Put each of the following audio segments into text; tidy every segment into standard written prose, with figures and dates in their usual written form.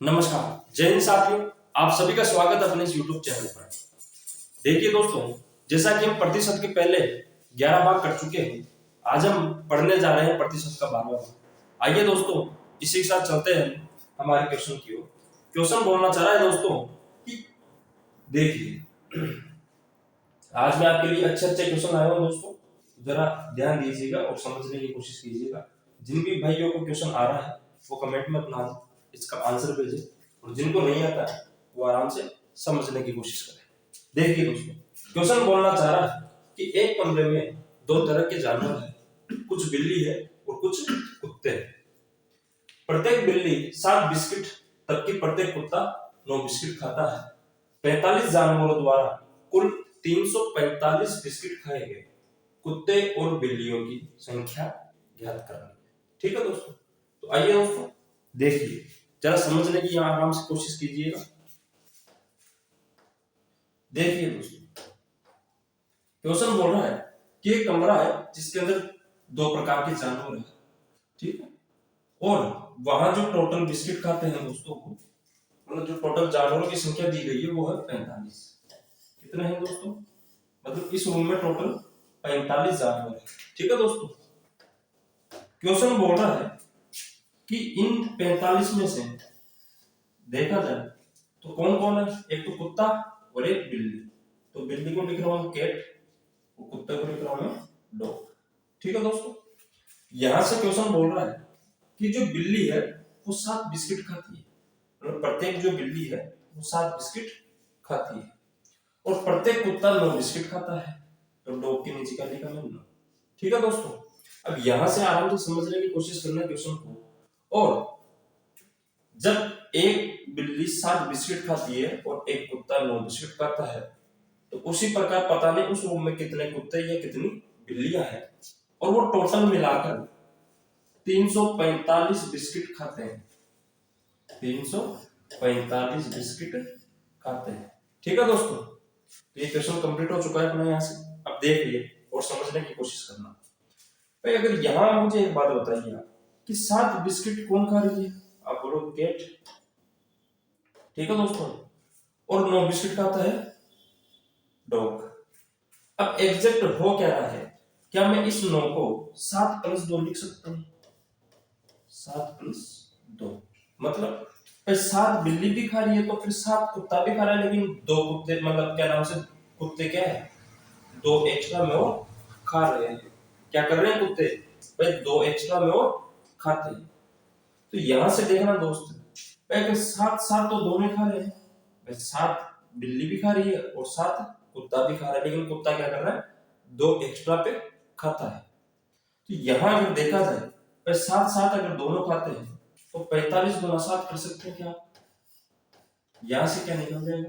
नमस्कार, जय हिंद साथियों। आप सभी का स्वागत है अपने इस YouTube चैनल पर। देखिए दोस्तों, जैसा कि हम प्रतिशत के पहले 11 भाग कर चुके हैं, आज हम पढ़ने जा रहे हैं प्रतिशत का 12वां भाग। आइए दोस्तों, इसी के साथ चलते हैं हमारे क्वेश्चन की ओर। क्वेश्चन बोलना चाह रहा है दोस्तों कि देखिए, आज मैं आपके लिए अच्छे क्वेश्चन आया हूं दोस्तों, जरा ध्यान दीजिएगा और समझने की कोशिश कीजिएगा। जिन भी भाइयों को क्वेश्चन आ रहा है वो कमेंट में अपना इसका आंसर भेजें, और जिनको नहीं आता है वो आराम से समझने की कोशिश करें। देखिए दोस्तों, क्वेश्चन बोलना चाह रहा है कि एक कमरे में दो तरह के जानवर हैं, कुछ बिल्ली है और कुछ कुत्ते हैं। प्रत्येक बिल्ली 7 बिस्किट जबकि प्रत्येक कुत्ता 9 बिस्किट खाता है। 45 जानवरों द्वारा कुल 345 बिस्किट खाए गए। कुत्ते और बिल्लियों की संख्या ज्ञात करनी है। ठीक है दोस्तों, तो आइए दोस्तों देखिए, जरा समझने की यहां आराम से कोशिश कीजिएगा। देखिए दोस्तों, क्वेश्चन बोल रहा है कि एक कमरा है जिसके अंदर दो प्रकार के जानवर हैं, ठीक है, और वहां जो टोटल बिस्किट खाते हैं दोस्तों को, मतलब जो टोटल जानवरों की संख्या दी गई है वो है 45। कितने हैं दोस्तों? मतलब इस रूम में टोटल 45 जानवर है। ठीक है दोस्तों, क्वेश्चन बोल रहा है कि इन 45 में से देखा जाए तो कौन कौन है। एक तो कुत्ता और एक बिल्ली। तो बिल्ली को लिख रहा हूं कैट और कुत्ते को लिख रहा हूं डॉग। ठीक है दोस्तों, यहां से क्वेश्चन बोल रहा है कि जो बिल्ली है वो 7 बिस्किट खाती है, मतलब प्रत्येक जो बिल्ली है वो 7 बिस्किट खाती है, और प्रत्येक कुत्ता 9 बिस्किट खाता है। तो डॉग के नीचे क्या लिखा मैंने 9। ठीक है दोस्तों, अब यहां से आराम से समझने की कोशिश करना क्वेश्चन को। और जब एक बिल्ली 7 बिस्किट खाती है और एक कुत्ता 9 बिस्किट खाता है, तो उसी प्रकार पता नहीं उस रूम में कितने कुत्ते या कितनी बिल्लियां हैं, और वो टोटल मिलाकर 345 बिस्किट खाते हैं। 345 बिस्किट खाते हैं। ठीक है दोस्तों, तो ये क्वेश्चन कंप्लीट हो चुका है अपना यहां से। अब देखिए और समझने की कोशिश करना। भाई अगर यहां मुझे एक बात बताइए आप कि 7 बिस्किट कौन खा रही है? आप बोलो कैट। ठीक है दोस्तों, और 9 बिस्किट खाता है डॉग। अब एग्जैक्ट हो क्या रहा है? क्या मैं इस 9 को 7 + 2 लिख सकता हूं? 7 + 2 मतलब 7 बिल्ली भी खा रही है तो फिर 7 कुत्ता भी खा रहा है, लेकिन 2 कुत्ते, मतलब क्या नाम से कुत्ते क्या है, 2 एक्स्ट्रा में और खा रहे हैं। क्या कर रहे हैं कुत्ते? भाई 2 एक्स्ट्रा में और खाते हैं। तो यहां से देखना दोस्त, भाई 7 तो दोनों खा रहे हैं, भाई 7 बिल्ली भी खा रही है और 7 कुत्ता भी खा रहा है, लेकिन कुत्ता क्या कर रहा है, 2 एक्स्ट्रा पे खाता है। तो यहां अगर देखा जाए, भाई 7 अगर दोनों खाते हैं तो 45 गुना 7 कर सकते हैं क्या? यहां से क्या निकल जाएगा,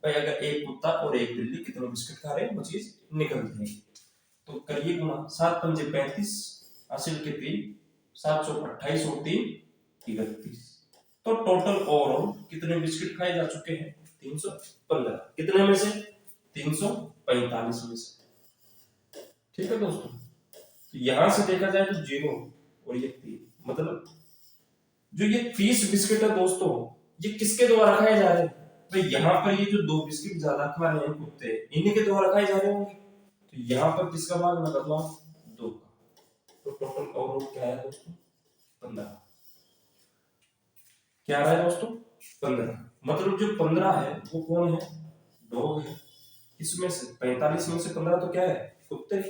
भाई अगर एक कुत्ता और एक बिल्ली कितने बिस्किट खा रहे हैं वो चीज निकल जाएगी। तो करिए गुना, 7 × 5 = 35, हासिल के 3, 7 × 28 और 3 = 31। तो टोटल ओवरऑल कितने बिस्किट खाए जा चुके हैं? 315। कितने में से? 345 में से। ठीक है दोस्तों, तो यहां से देखा जाए तो 0 और ये 3, मतलब जो ये 30 बिस्किट है दोस्तों, ये किसके द्वारा खाए जा रहे हैं? तो यहाँ पर ये जो 2 बिस्किट ज्यादा खा रहे हैं कुत्ते, इन्हीं के द्वारा खाए जा रहे होंगे। तो यहाँ पर किसका भाग लगा दो आप? 2 का। तो टोटल ओवरऑल क्या है दोस्तों? 15। क्या रहा है दोस्तों? 15। मतलब जो 15 है वो कौन है? डॉग है। इसमें से 45 में से 15 तो क्या है? कुत्ते।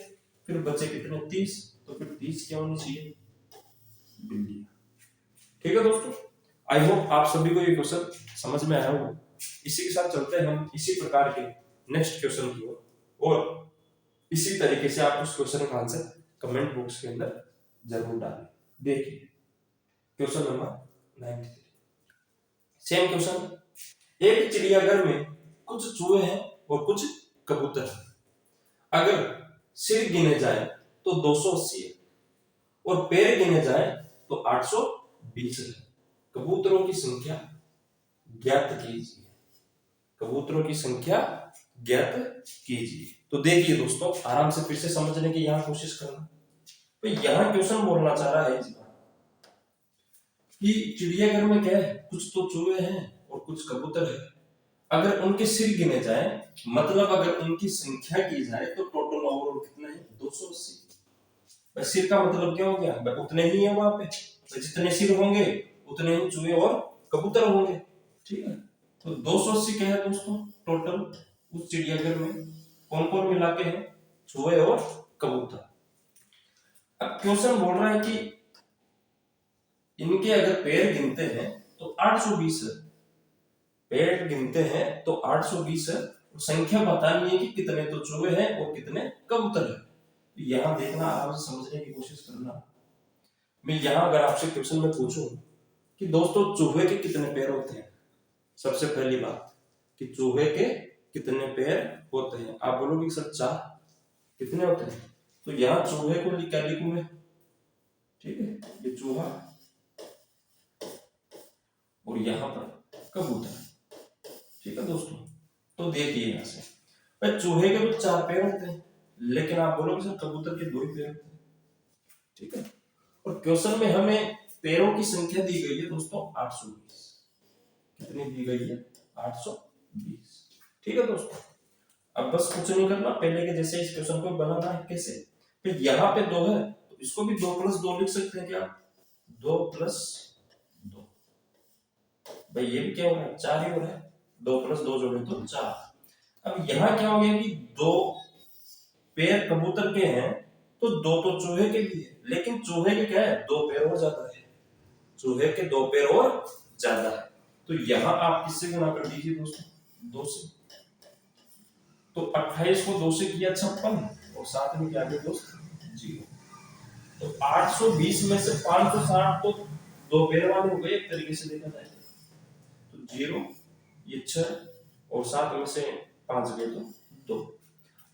फिर बचे कितने? 30। तो फिर 30 क्या होनी चाहिए? बिल्ली। ठीक है दोस्तों, आई होप आप सभी को ये क्वेश्चन समझ में आया होगा। इसी के साथ चलते हैं हम इसी प्रकार के नेक्स्ट क्वेश्चन की ओर, और इसी तरीके से आप उस क्वेश्चन का आंसर कमेंट बॉक्स के अंदर जरूर डालें। देखिए क्वेश्चन नंबर 93, सेम क्वेश्चन। एक चिड़ियाघर में कुछ चूहे हैं और कुछ कबूतर हैं। अगर सिर गिने जाए तो 280 है, और पैर गिने जाए तो 820 है। कबूतरों की संख्या ज्ञात कीजिए। कबूतरों की संख्या ज्ञात कीजिए। तो देखिए दोस्तों, आराम से फिर से समझने की यहां कोशिश करना। तो यहां क्वेश्चन बोलना चाह रहा है कि चिड़ियाघर में क्या है, कुछ तो चूहे हैं और कुछ कबूतर है। अगर उनके सिर गिने जाए, मतलब अगर उनकी संख्या की जाए, तो टोटल ओवरऑल कितने हैं, 280। सिर का मतलब क्या हो गया, उतने ही है वहां पे, तो जितने सिर होंगे उतने ही चूहे और कबूतर होंगे। ठीक है, तो 280 क्या है दोस्तों टोटल उस चिड़ियाघर में, कौन कौन मिला के हैं, चूहे और कबूतर। अब क्वेश्चन बोल रहा है कि इनके अगर पैर गिनते हैं तो 820 है, पैर गिनते हैं तो 820 है, संख्या बतानी है कि कितने तो चूहे हैं और कितने कबूतर है। यहां देखना, आराम से समझने की कोशिश करना। मैं यहां अगर आपसे क्वेश्चन में पूछूं कि दोस्तों चूहे के कितने पैर होते हैं, सबसे पहली बात कि चूहे के कितने पैर होते हैं, आप बोलोगे सर 4, कितने होते हैं, तो यहाँ चूहे को क्या लिखूं मैं, ठीक है, ये चूहा और यहाँ पर कबूतर। ठीक है दोस्तों, तो देखिए यहां से भाई चूहे के तो 4 पैर होते हैं, लेकिन आप बोलोगे सर कबूतर के 2 ही पैर होते हैं। ठीक है, और क्वेश्चन में हमें पैरों की संख्या दी गई है दोस्तों 820, कितनी दी गई है, 820। ठीक है दोस्तों, अब बस कुछ नहीं करना, पहले के जैसे इस क्वेश्चन को बनाना है। कैसे, फिर यहाँ पे 2 है तो इसको भी 2+2 लिख सकते हैं क्या, 2+2, भाई ये भी क्या हो रहा है, 4 ही हो रहा है, 2+2 जोड़े तो 4। अब यहाँ क्या हो गया कि 2 पैर कबूतर के हैं तो 2 तो चूहे के भी है, लेकिन चूहे के क्या है, 2 पैर और ज्यादा है, चूहे के 2 पैर और ज्यादा है। तो यहाँ आप किससे गुणा कर दीजिए दोस्तों, 2 से, तो 28 को 2 से किया 56 और साथ में क्या गया दोस्त, 0। तो 820 में से 560 तो 2 पैर वाले हो गए एक तरीके से देखा जाए तो 0, ये 6 और साथ में से 5 गए तो 2।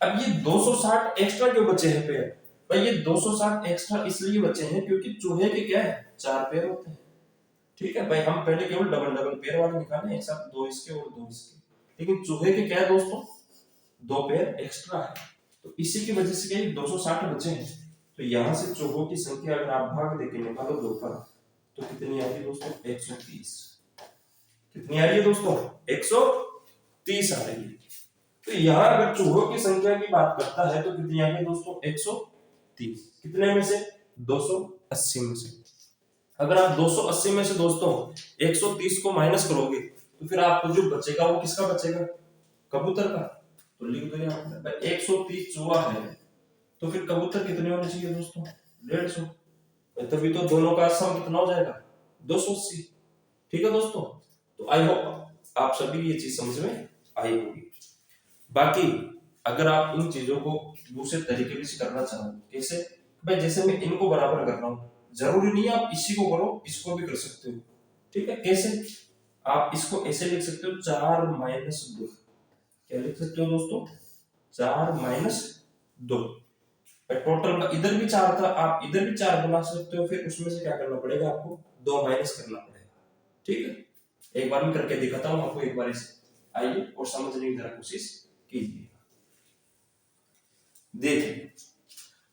अब ये 260 एक्स्ट्रा क्यों बचे हैं पैर, भाई ये 260 एक्स्ट्रा इसलिए बचे हैं क्योंकि चूहे के क्या है, 4 पैर होते हैं। ठीक है भाई, हम पहले केवल डबल डबल पैर वाले निकाले, एक साथ 2 इसके और 2 इसके, लेकिन चूहे के क्या है दोस्तों, 2 पैर एक्स्ट्रा है, तो इसी की वजह से क्या 260 बचे हैं। तो यहां से चूहों की संख्या अगर आप भाग देके निकालो 2 पर, तो कितनी आ रही है दोस्तों, 130। कितनी आ रही है दोस्तों, 130 आ रही है। तो यहाँ अगर चूहों की संख्या की बात करता है तो कितनी आ गई दोस्तों, 130, कितने में से, 280 में से। अगर आप 280 में से दोस्तों 130 को माइनस करोगे तो फिर आपको जो बचेगा वो किसका बचेगा, कबूतर का। तो लिख दो यहाँ पर 130 चूहा है, तो फिर कबूतर कितने होने चाहिए दोस्तों, 150, तभी तो दोनों का सम कितना हो जाएगा, 280। ठीक है दोस्तों, तो आई होप आप सभी ये चीज समझ में आई होगी। बाकी अगर आप इन चीजों को दूसरे तरीके से करना चाहो, कैसे, भाई जैसे मैं इनको बराबर कर रहा हूँ, जरूरी नहीं है आप इसी को करो, इसको भी कर सकते हो। ठीक है, कैसे, आप इसको ऐसे लिख सकते हो 4-2, क्या लिख सकते हो दोस्तों, 4-2। टोटल इधर भी 4 था, आप इधर भी 4 बना सकते हो, फिर उसमें से क्या करना पड़ेगा आपको, 2 माइनस करना पड़ेगा। ठीक है, एक बार मैं करके दिखाता हूँ आपको, एक बार इसे आइए और समझने की जरा कोशिश कीजिए। देखिए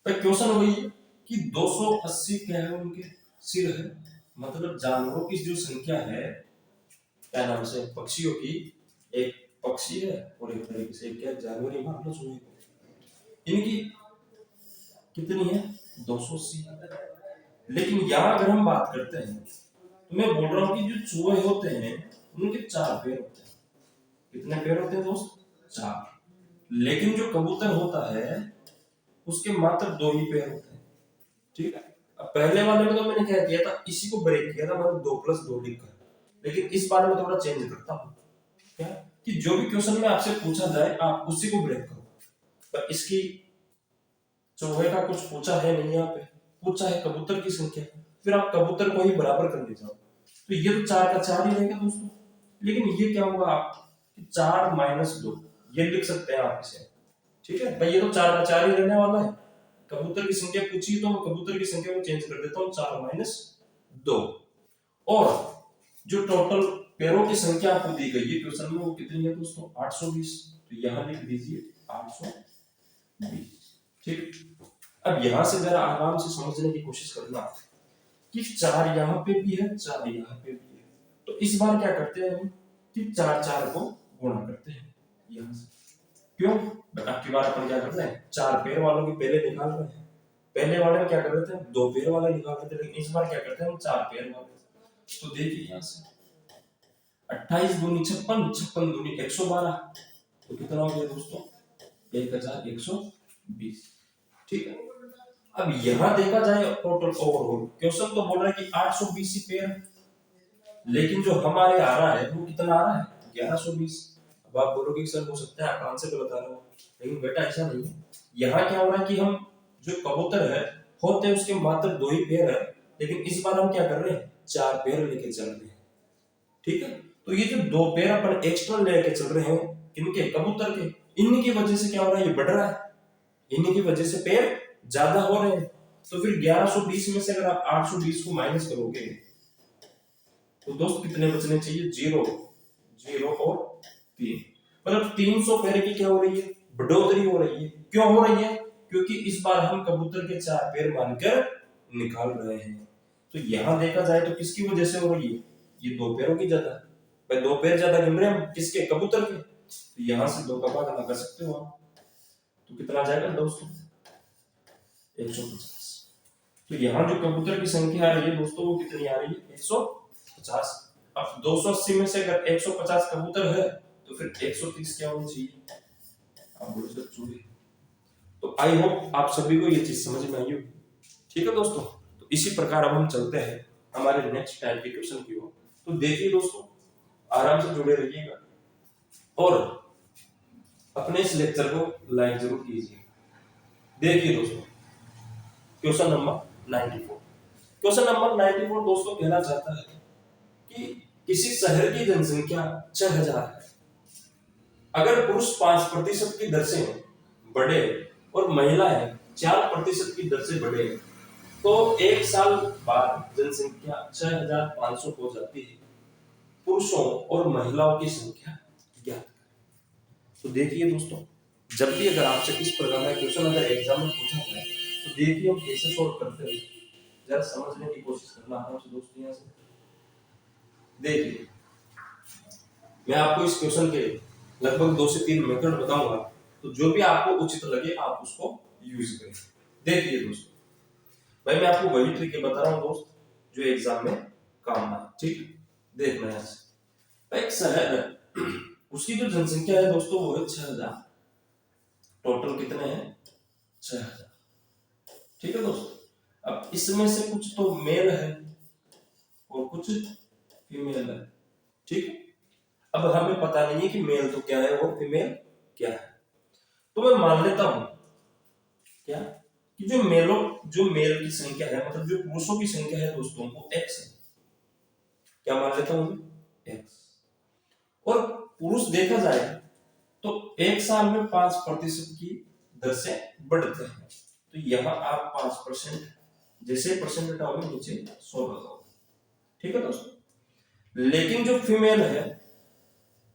भाई क्वेश्चन वही है कि 280 क्या है, उनके सिर है, मतलब जानवरों की जो संख्या है, क्या नाम से, पक्षियों की, एक पक्षी है और एक तरीके से क्या जानवर ही मान लो सुनिए, इनकी कितनी है, 280। लेकिन यहाँ अगर हम बात करते हैं तो मैं बोल रहा हूँ कि जो चूहे होते हैं उनके 4 पैर होते हैं, कितने पैर होते हैं दोस्त, 4। लेकिन जो कबूतर होता है उसके मात्र 2 ही पैर होते हैं। ठीक है, अब पहले वाले में तो मैंने क्या किया था, इसी को ब्रेक किया था, मतलब 2+2 लिखकर, लेकिन इस बार में थोड़ा चेंज करता हूँ, क्या कि जो भी क्वेश्चन में आपसे पूछा जाए आप उसी को ब्रेक करो। पर इसकी चूहे का कुछ पूछा है नहीं, यहाँ पे पूछा है कबूतर की संख्या, फिर आप कबूतर को ही बराबर कर ले जाओ, तो ये तो 4 का 4 ही रहेगा दोस्तों। लेकिन ये क्या होगा, आप 4-2 ये लिख सकते हैं आप इसे। ठीक है भाई, ये तो 4 का 4 ही रहने वाला है, कबूतर की संख्या पूछी तो मैं कबूतर की संख्या को चेंज कर देता हूँ, 4-2। और जो टोटल पैरों की संख्या आपको दी गई है क्वेश्चन में वो कितनी है दोस्तों, 820, तो यहां लिख दीजिए 820। ठीक, अब यहां से जरा आराम से समझने की कोशिश करना कि 4 यहाँ पे भी है, 4 यहाँ पे भी है, तो इस बार क्या करते हैं हम कि 4 को गुणा करते हैं यहाँ से। क्यों? अब की बार अपन क्या करते हैं, 4 पैर वालों की पहले निकाल रहे हैं। पहले वाले में क्या कर रहे थे, 2 पैर वाला निकाल रहे थे, लेकिन इस बार क्या करते हैं हम 4 पैर वाले। तो देखिए यहाँ से 28 दूनी 56, 56 दूनी 112, तो कितना हो गया दोस्तों, 1120। ठीक है। अब यहां देखा जाए टोटल ओवरऑल क्वेश्चन तो बोल रहा है कि 820 पेयर, लेकिन जो हमारे आ रहा है वो कितना आ रहा है, 1120। अब आप बोलोगे कि सर हो सकता है आप आंसर तो बता रहे हो, लेकिन बेटा ऐसा नहीं है। यहाँ क्या हो रहा है कि हम जो कबूतर है होते हैं उसके मात्र 2 ही पेयर है, लेकिन इस बार हम क्या कर रहे हैं, 4 पेयर लेके चल रहे हैं। ठीक है। तो ये जो 2 पेयर अपन एक्स्ट्रा लेके चल रहे हैं किनके, कबूतर के, इनकी वजह से क्या हो रहा है, ये बढ़ रहा है, इन्हीं की वजह से पेयर ज्यादा हो रहे हैं। तो फिर 1120 में से अगर आप 820 को माइनस करोगे तो दोस्त कितने बचने चाहिए, 0, 0 और 3, मतलब 300 पैर की क्या हो रही है, बढ़ोतरी हो रही है। क्यों हो रही है, क्योंकि इस बार हम कबूतर के 4 पैर मानकर निकाल रहे हैं। तो यहां देखा जाए तो किसकी वजह से हो रही है, ये 2 पैरों की ज्यादा, भाई 2 पैर ज्यादा गिन रहे हैं किसके, कबूतर के, तो यहां से 2 का भाग ना कर सकते हो आप, तो कितना जाएगा दोस्तों, 150। तो यहाँ जो कबूतर की संख्या आ रही है दोस्तों वो कितनी आ रही है, 150। अब 280 में से अगर 150 कबूतर है तो फिर 130 क्या होनी चाहिए, आप बोलो सर चोरी। तो आई होप आप सभी को ये चीज समझ में आई होगी। ठीक है दोस्तों, तो इसी प्रकार अब हम चलते हैं हमारे नेक्स्ट टाइप के क्वेश्चन की ओर। तो देखिए दोस्तों, आराम से जुड़े रहिएगा और अपने इस लेक्चर को लाइक जरूर कीजिए। देखिए दोस्तों, क्वेश्चन नंबर 94। क्वेश्चन नंबर 94 दोस्तों कहना चाहता है कि किसी शहर की जनसंख्या 6000 है, अगर पुरुष 5% की दर से बढ़े और महिलाएं 4% की दर से बढ़े तो एक साल बाद जनसंख्या 6500 हो जाती है। पुरुषों और महिलाओं की संख्या ज्ञात करें। तो देखिए दोस्तों, जब भी अगर आपसे इस प्रकार का क्वेश्चन अगर एग्जाम में पूछा जाए तो देखिए हम कैसे सॉल्व करते हैं, जरा समझने की कोशिश करना आराम से दोस्तों। यहाँ से देखिए, मैं आपको इस क्वेश्चन के लगभग 2 से 3 मेथड बताऊंगा, तो जो भी आपको उचित लगे आप उसको यूज करें। देखिए दोस्तों, भाई मैं आपको वही ट्रिक बता रहा हूँ दोस्त जो एग्जाम में काम आए। ठीक, देखना यहाँ से एक शहर है, उसकी जो जनसंख्या है दोस्तों वो है 6000, टोटल कितने हैं, 6000। ठीक है दोस्तों, अब इसमें से कुछ तो मेल है और कुछ फीमेल है। ठीक है, अब हमें पता नहीं है कि मेल तो क्या है और फीमेल क्या है, तो मैं मान लेता हूं क्या कि जो मेल की संख्या है, मतलब जो पुरुषों की संख्या है दोस्तों वो x है। क्या मान लेता हूं, x। और पुरुष देखा जाए तो एक साल में 5% की दर से बढ़ते हैं, तो यहां आप 5% जैसे परसेंट हटाओगे नीचे 100 लगाओगे। ठीक है दोस्तों, लेकिन जो फीमेल है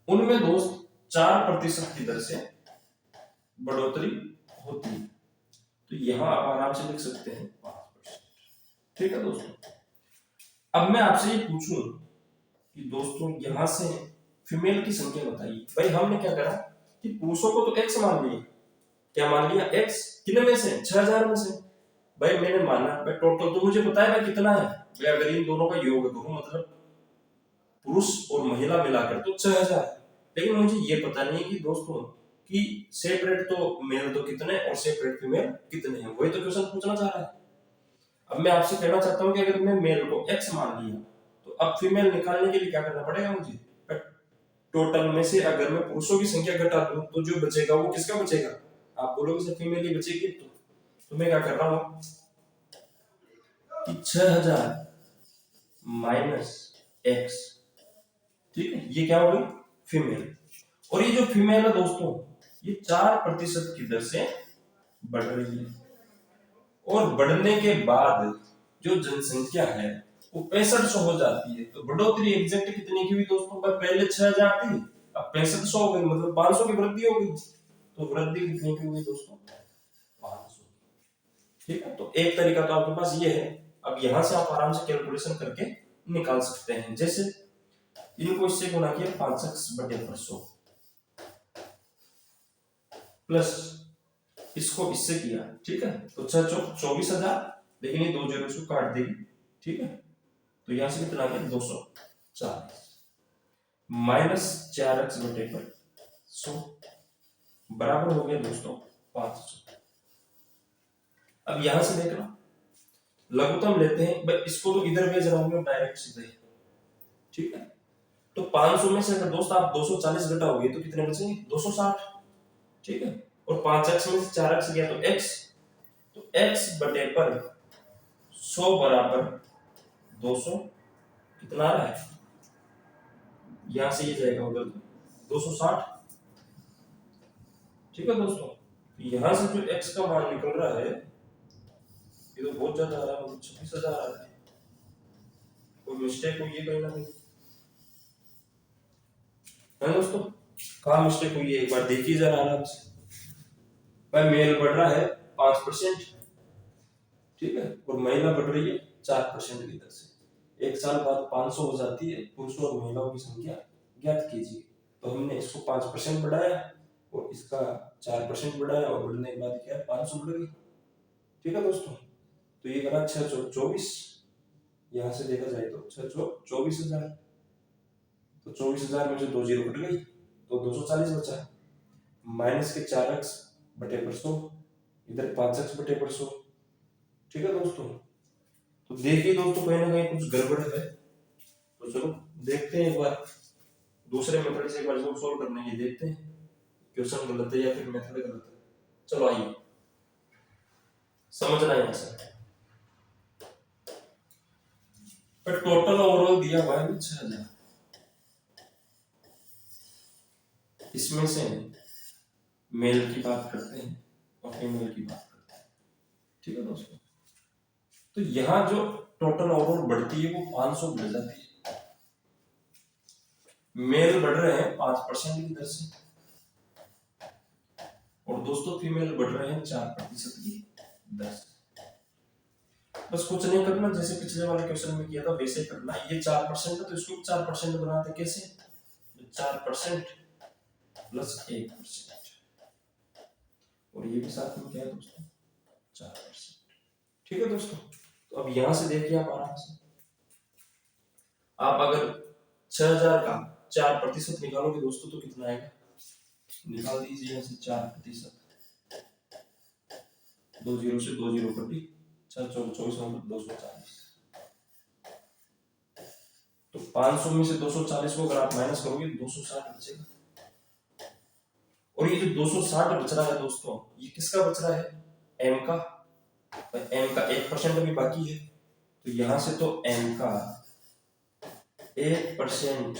उनमें दोस्त 4% की दर से बढ़ोतरी होती है, तो यहां आप आराम से लिख सकते हैं 5%। ठीक है दोस्तों, अब मैं आपसे ये पूछूं कि दोस्तों यहां से फीमेल की संख्या बताइए। भाई हमने क्या करा कि पुरुषों को तो x मान लिया, क्या मान लिया, x, कितने में से, 6000 में से। भाई मैंने माना, भाई टोटल तो मुझे बताया भाई कितना है, भाई अगर इन दोनों का योग करूं मतलब पुरुष और महिला मिलाकर तो 6000 है, लेकिन मुझे ये पता नहीं है कि दोस्तों कि सेपरेट तो मेल तो कितने और सेपरेट फीमेल कितने हैं, वही तो क्वेश्चन पूछना चाह रहा है। अब मैं आपसे कहना चाहता हूं कि अगर मैं मेल को x मान लिया तो अब फीमेल निकालने के लिए क्या करना पड़ेगा मुझे, टोटल में से अगर मैं पुरुषों की संख्या घटा दूं तो जो बचेगा वो किसका बचेगा, आप बोलोगे सर फीमेल ही बचेगी। तो मैं क्या कर रहा हूं कि 6000 माइनस x, ठीक है, ये क्या हो गई फीमेल। और ये जो फीमेल है दोस्तों ये 4% की दर से बढ़ रही है, और बढ़ने के बाद जो जनसंख्या है वो 6500 हो जाती है। तो बढ़ोतरी एग्जैक्ट कितनी की हुई दोस्तों, पहले 6000 थी अब 6500 हो गई, मतलब 500 की वृद्धि हो गई। तो वृद्धि कितनी की हुई दोस्तों, 500। ठीक है, तो एक तरीका तो आपके पास ये है अब यहां से आप आराम से कैलकुलेशन करके निकाल सकते हैं। जैसे इनको इससे गुणा किया 5x/100 प्लस इसको इससे किया, ठीक है, तो 6 चौक 24,000, लेकिन ये 2 जीरो इसको काट देगी, ठीक है, तो यहां से कितना आ गया 240 माइनस 4x/100 बराबर हो गया दोस्तों 500। अब यहां से देखना लघुत्तम लेते हैं भाई, इसको तो इधर भेज रहा हूं डायरेक्ट सीधे, ठीक है, तो 500 में से अगर दोस्त आप 240 घटाओगे तो कितने बचेंगे 260, ठीक है, और 5x में से 4x गया तो x, तो x बटे पर 100 बराबर 200 कितना आ रहा है, यहां से ये जाएगा उधर 260, ठीक है दोस्तों। यहां से जो x का मान निकल रहा है ये तो बहुत ज्यादा आ रहा है, मतलब 26,000 आ रहा है, कोई मिस्टेक हुई है कहीं ना कहीं, है दोस्तों, कहाँ मिस्टेक हुई है एक बार देखिए जरा आराम से। भाई मेल बढ़ रहा है 5%, ठीक है, और महिला बढ़ रही है 4% की दर से। एक साल बाद 500 हो जाती है पुरुषों और महिलाओं की संख्या ज्ञात कीजिए, तो हमने इसको 5% बढ़ाया और इसका 4% बढ़ाया और बढ़ने के बाद क्या है 500 बढ़ गई, ठीक है दोस्तों। तो ये करा 6 चौक 24, यहाँ से देखा जाए तो 6 चौक 24,000, तो 24,000 में से 2 जीरो कट गई तो 240 बचा, माइनस के 4x/100, इधर 5x/100, ठीक है दोस्तों। तो देखिए दोस्तों कहीं ना कहीं कुछ गड़बड़ है, तो चलो देखते हैं एक बार दूसरे मेथड से, एक बार इसको सॉल्व करने की देखते हैं क्वेश्चन गलत है या फिर मेथड गलत है। चलो आइए समझना है ऐसा। पर टोटल ओवरऑल दिया हुआ है 6,000, इसमें से मेल की बात करते हैं और फीमेल की बात करते हैं, ठीक है दोस्तों। तो यहाँ जो टोटल ओवरऑल बढ़ती है वो 500 बढ़ जाती है, मेल बढ़ रहे हैं 5% की दर से और दोस्तों फीमेल बढ़ रहे हैं 4% की दर से। बस कुछ नहीं करना, जैसे पिछले वाले क्वेश्चन में किया था वैसे करना। ये 4% है तो इसको 4% बनाते कैसे, 4% प्लस 1% और ये भी साथ में क्या है दोस्तों 4%, ठीक है दोस्तों। तो अब यहां से देखिए आप आराम से, आप अगर 6,000 का 4% निकालोगे दोस्तों तो कितना आएगा, निकाल दीजिए यहाँ से 4%, 2 जीरो से 2 जीरो कटी, 4 चौक 24 मतलब 240, तो 500 में से 240 को अगर आप माइनस करोगे 260 बचेगा, और ये जो 260 बच रहा है दोस्तों ये किसका बच रहा है, m का, m का 1% भी बाकी है, तो यहां से तो m का 1%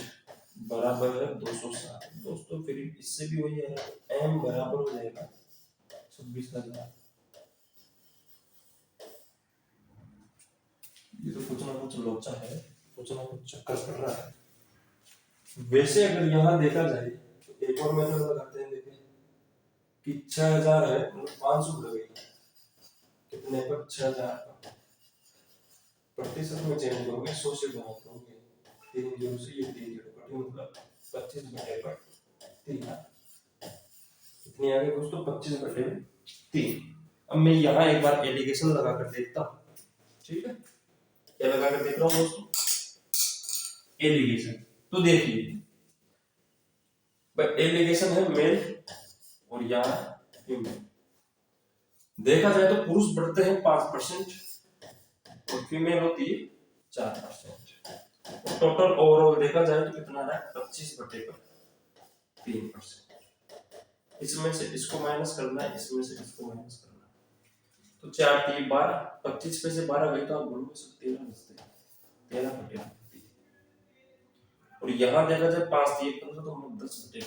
बराबर है 260 दोस्तों, फिर इससे भी वही है, m बराबर हो जाएगा 26,000। ये तो कुछ ना कुछ लोचा है, कुछ ना कुछ चक्कर पड़ रहा है। वैसे अगर यहाँ देखा जाए तो एक और मेथड लगाते हैं, देखें कि 6,000 है मतलब 500 बढ़ गई, कितने पर 6,000 का प्रतिशत में चेंज करोगे 100 से गुणा करोगे, 3 जीरो से ये 3 जीरो कटे मतलब 25/3, कितनी आ गई दोस्तों 25/3। अब मैं यहाँ एक बार एलिगेशन लगा कर देखता हूँ, ठीक है, क्या लगा कर देख रहा हूँ दोस्तों, एलिगेशन। तो देखिए भाई एलिगेशन है मेल और यहाँ फीमेल, देखा जाए तो पुरुष बढ़ते हैं 5% और फीमेल होती है 4%, और टोटल ओवरऑल देखा जाए तो कितना रहा है 25/3%। इसमें से इसको माइनस करना है, इसमें से इसको माइनस करना है, तो 4 3 12, 25 में से 12 गई तो आप बोलोगे 13 बचते हैं, 13/3। और यहाँ देखा जाए 5 3 15 तो हम 10/3,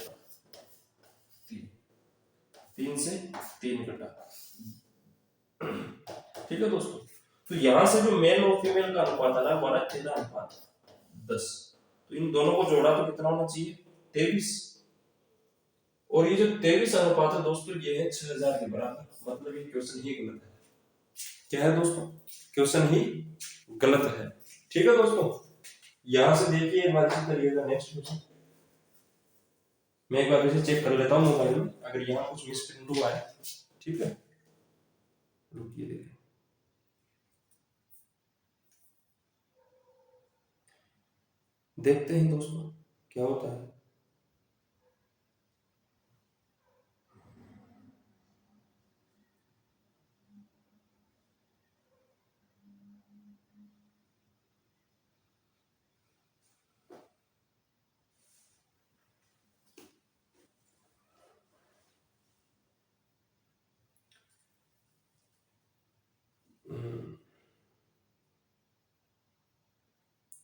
3 से 3 घटा, ठीक है दोस्तों। तो यहां से जो मेल और फीमेल का अनुपात आ रहा है वो 13/10, तो इन दोनों को जोड़ा तो कितना होना चाहिए 23, और ये जो 23 अनुपात है दोस्तों ये है 6,000 के बराबर, मतलब ये क्वेश्चन ही गलत है। क्या है दोस्तों क्वेश्चन ही गलत है। ठीक है दोस्तों, यहां से देखिए एक बार इसी तरीके का नेक्स्ट क्वेश्चन मैं एक बार फिर चेक कर लेता हूँ मोबाइल में, अगर यहाँ कुछ मिसप्रिंट हुआ है। ठीक है, रुकिए देखिए। देखते हैं दोस्तों क्या होता है।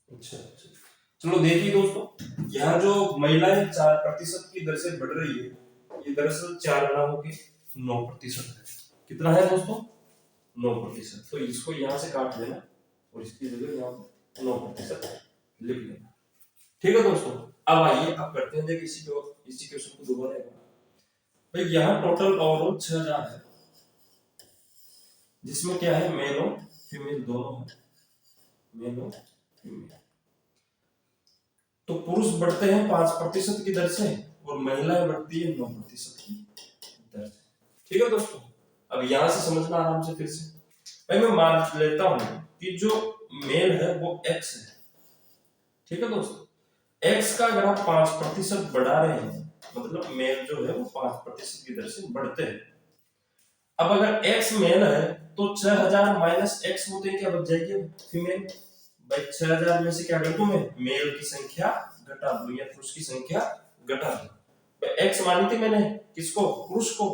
अच्छा अच्छा, चलो देखिए दोस्तों, यहाँ जो महिलाएं 4% की दर से बढ़ रही है, ये दरअसल 4 गुना होके 9% है। कितना है दोस्तों? 9%। तो इसको यहाँ से काट लेना और इसकी जगह यहाँ 9% लिख लेना। ठीक है दोस्तों, अब आइए अब करते हैं, देखिए इसी क्वेश्चन को दोबारा एक बार। भाई यहाँ टोटल ओवरऑल 6000 है, जिसमें क्या है, मेल और फीमेल दोनों है, मेल और फीमेल। तो पुरुष बढ़ते हैं 5% की दर से और महिलाएं बढ़ती है 9% की दर से। ठीक है दोस्तों, अब यहां से समझना आराम से फिर से। भाई मैं मान लेता हूं कि जो मेल है वो x है। ठीक है दोस्तों, x का अगर आप 5% बढ़ा रहे हैं, मतलब मेल जो है वो 5% की दर से बढ़ते हैं। अब अगर x मेल है तो 6000 माइनस x होते क्या बच जाएगी फीमेल। भाई 6000 में से क्या कर दूं मैं, मेल की संख्या घटा दूं या पुरुष की संख्या घटा दूं। x मानी थी मैंने किसको, पुरुष को,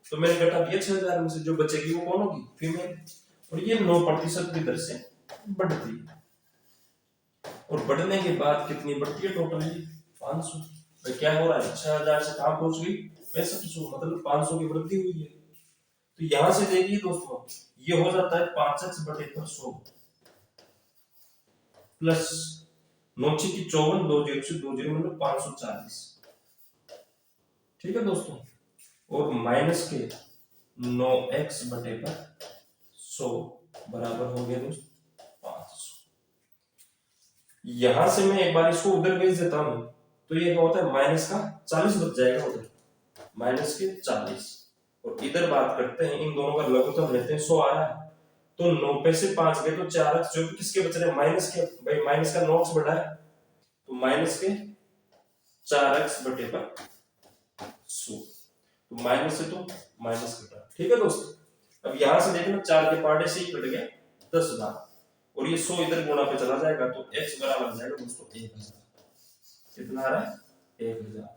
तो मैंने घटा दिया 6000 में से, जो बचेगी वो कौन होगी, फीमेल। और ये 9% की दर से बढ़ती है, और बढ़ने के बाद कितनी बढ़ती है, टोटली 500। भाई क्या हो रहा है, 6000 से कहां पहुंच गई, 6500, मतलब 500 की वृद्धि हुई है। तो यहां से देखिए दोस्तों, ये हो जाता है 5x/100 प्लस 9 की 54, 2 0 से 2 0 मतलब 540। ठीक है दोस्तों, और माइनस के 9x/100 बराबर हो गया दोस्तों 500। यहां से मैं एक बार इसको उधर भेज देता हूं, तो ये क्या होता है, माइनस का 40 बच जाएगा उधर, माइनस के 40। और इधर बात करते हैं, इन दोनों का लघुत्तम लेते हैं, 100 आ रहा है, तो 90 से 5 गए तो 4x, जो किसके बच रहे हैं, माइनस के। भाई माइनस का 9x बढ़ा है, तो माइनस के 4x/100, तो माइनस से तो माइनस कटा। ठीक है दोस्तों, अब यहां से देखना 4 के पार्टे से ही कट गया 10 बार, और ये 100 इधर गुणा पे चला जाएगा, तो x बराबर आ जाएगा दोस्तों 1000। कितना आ रहा है, 1000।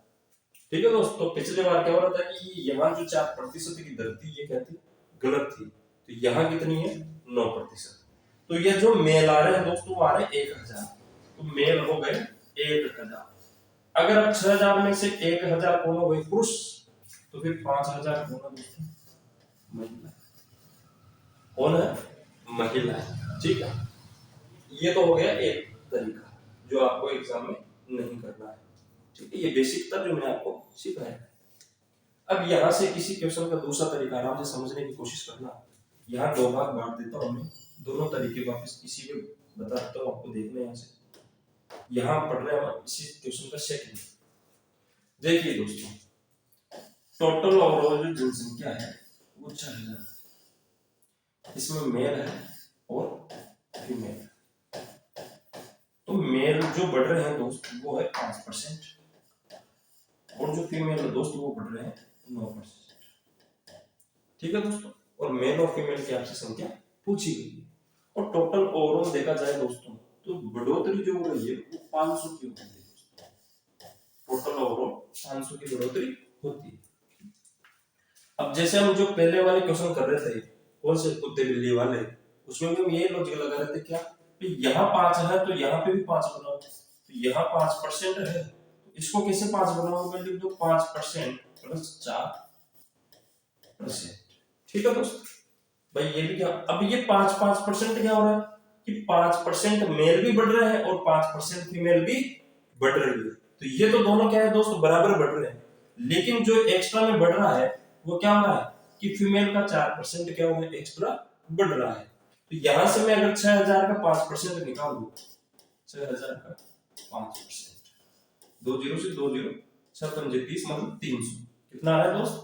ठीक है दोस्तों, पिछले बार क्या हो रहा था कि यहाँ जो 4% की दर थी ये क्या थी, गलत थी, तो यहाँ कितनी है, 9%। तो ये जो मेल आ रहे हैं दोस्तों वो आ रहे हैं 1000, तो मेल हो गए 1000। अगर अब 6000 में से 1000 कौन हो गए, पुरुष, तो फिर 5000 कौन है दोस्तों, महिला। कौन है, महिला है। ठीक है, ये तो हो गया एक तरीका जो आपको एग्जाम में नहीं करना है। ठीक है, ये बेसिक था जो मैंने आपको सिखाया है। अब यहां से इसी क्वेश्चन का दूसरा तरीका आराम से समझने की कोशिश करना। यहाँ 2 भाग बांट देता हूं मैं, दोनों तरीके वापस इसी पे बता देता हूं आपको, देखना यहाँ से। यहाँ पढ़ रहे हैं इसी क्वेश्चन का सेकंड। देखिए दोस्तों, टोटल ओवरऑल जो जनसंख्या है वो 4000, इसमें मेल है और फीमेल। तो मेल जो बढ़ रहे हैं दोस्त वो है 5%, और जो फीमेल है दोस्त वो बढ़ रहे हैं 9%। ठीक है दोस्तों, और मेल और फीमेल की आपसे संख्या पूछी गई है, और टोटल ओवरऑल देखा जाए दोस्तों तो बढ़ोतरी जो हो रही है वो 500 की होती है। टोटल ओवरऑल 500 की बढ़ोतरी होती है। अब जैसे हम जो पहले वाले क्वेश्चन कर रहे थे, कौन से कुत्ते बिल्ली वाले, उसमें भी हम ये लॉजिक लगा रहे थे क्या, यहाँ 5 है तो यहाँ पे भी 5 बनाओ, तो यहाँ 5% है, तो इसको कैसे 5 बनाओ, मैं लिख दूं 5% प्लस 4%। ठीक है दोस्त, भाई ये भी क्या, अब ये 5% क्या हो रहा है कि 5% मेल भी बढ़ रहे हैं और 5% फीमेल भी बढ़ रही है, तो ये तो दोनों क्या है दोस्त, बराबर बढ़ रहे हैं। लेकिन जो एक्स्ट्रा में बढ़ रहा है वो क्या हो रहा है कि फीमेल का 4% क्या हो रहा है, एक्स्ट्रा बढ़ रहा है। तो यहां से मैं अगर 6000 का 5% निकाल दूं, 6000 का 5%, 20 से 20, 6 पंजे 30, मतलब 300। कितना आ रहा है दोस्त?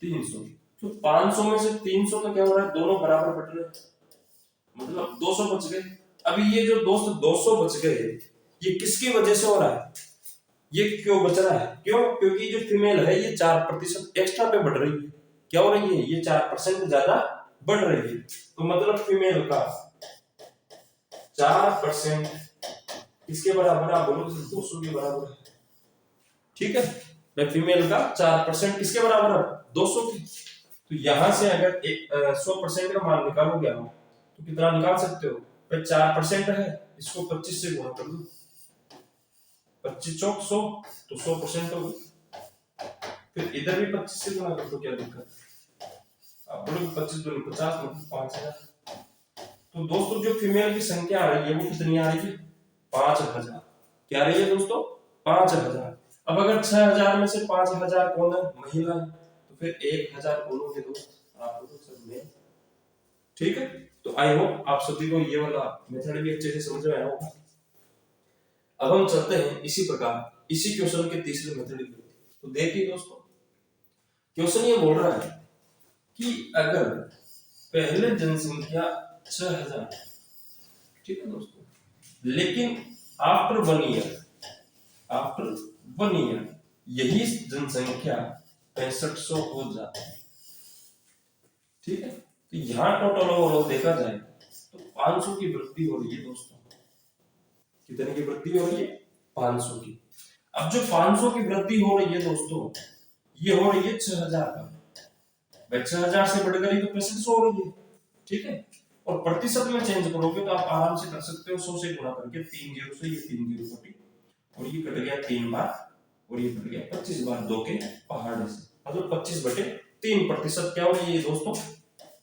300। तो 500 में से 300 का क्या हो रहा है? दोनों बराबर बट रहे हैं, मतलब 200 बच गए। अभी ये जो दोस्त 200 बच गए, ये किसकी वजह से हो रहा है? ये क्यों बच रहा है? क्यों? क्योंकि जो फीमेल है ये 4% एक्स्ट्रा पे बढ़ रही है। क्या हो रही है? ये 4% ज्यादा बढ़ रही है। तो मतलब फीमेल का 4% किसके बराबर है? आप बोलो 200 के बराबर है। ठीक है, मैं फीमेल का 4% किसके बराबर है? 200 की। तो यहां से अगर 100% का मान निकालोगे हम, तो कितना निकाल सकते हो? 4% है, इसको 25 से गुणा कर दो, 25 चौक 100, तो 100% हो गई। फिर इधर भी 25 से गुणा कर दो, क्या दिक्कत? आप बोलोगे 25 दूनी 50, मतलब 5000। तो दोस्तों जो फीमेल की संख्या आ रही है वो कितनी आ रही है? 5000। क्या आ रही है दोस्तों? 5000। अब अगर 6000 में से 5000 कौन है? महिला है, तो फिर 1000 बोलोगे दोस्त, आप लोग सब में। ठीक है, तो आई होप आप सभी को ये वाला मेथड भी अच्छे से समझ में आया होगा। अब हम चलते हैं इसी प्रकार इसी क्वेश्चन के तीसरे मेथड की। तो देखिए दोस्तों, क्वेश्चन ये बोल रहा है कि अगर पहले जनसंख्या 6000, ठीक है दोस्तों, लेकिन आफ्टर 1 ईयर यही जनसंख्या 6500 हो जाती है। ठीक है, तो यहाँ टोटल ओवरऑल देखा जाए तो 500 की वृद्धि हो रही है दोस्तों। कितने की वृद्धि हो रही है? 500 की। अब जो 500 की वृद्धि हो रही है दोस्तों, ये हो रही है 6000 का। 6000 से बढ़कर ही तो 6500 हो रही है। ठीक है, और प्रतिशत में चेंज करोगे तो आप आराम से कर सकते हो, 100 से गुणा करके 3 जीरो से, ये 3 जीरो कटी और ये कट गया 3 बार और ये कट गया 25 बार, 2 के पहाड़ से, मतलब 25/3% क्या हो रही है दोस्तों?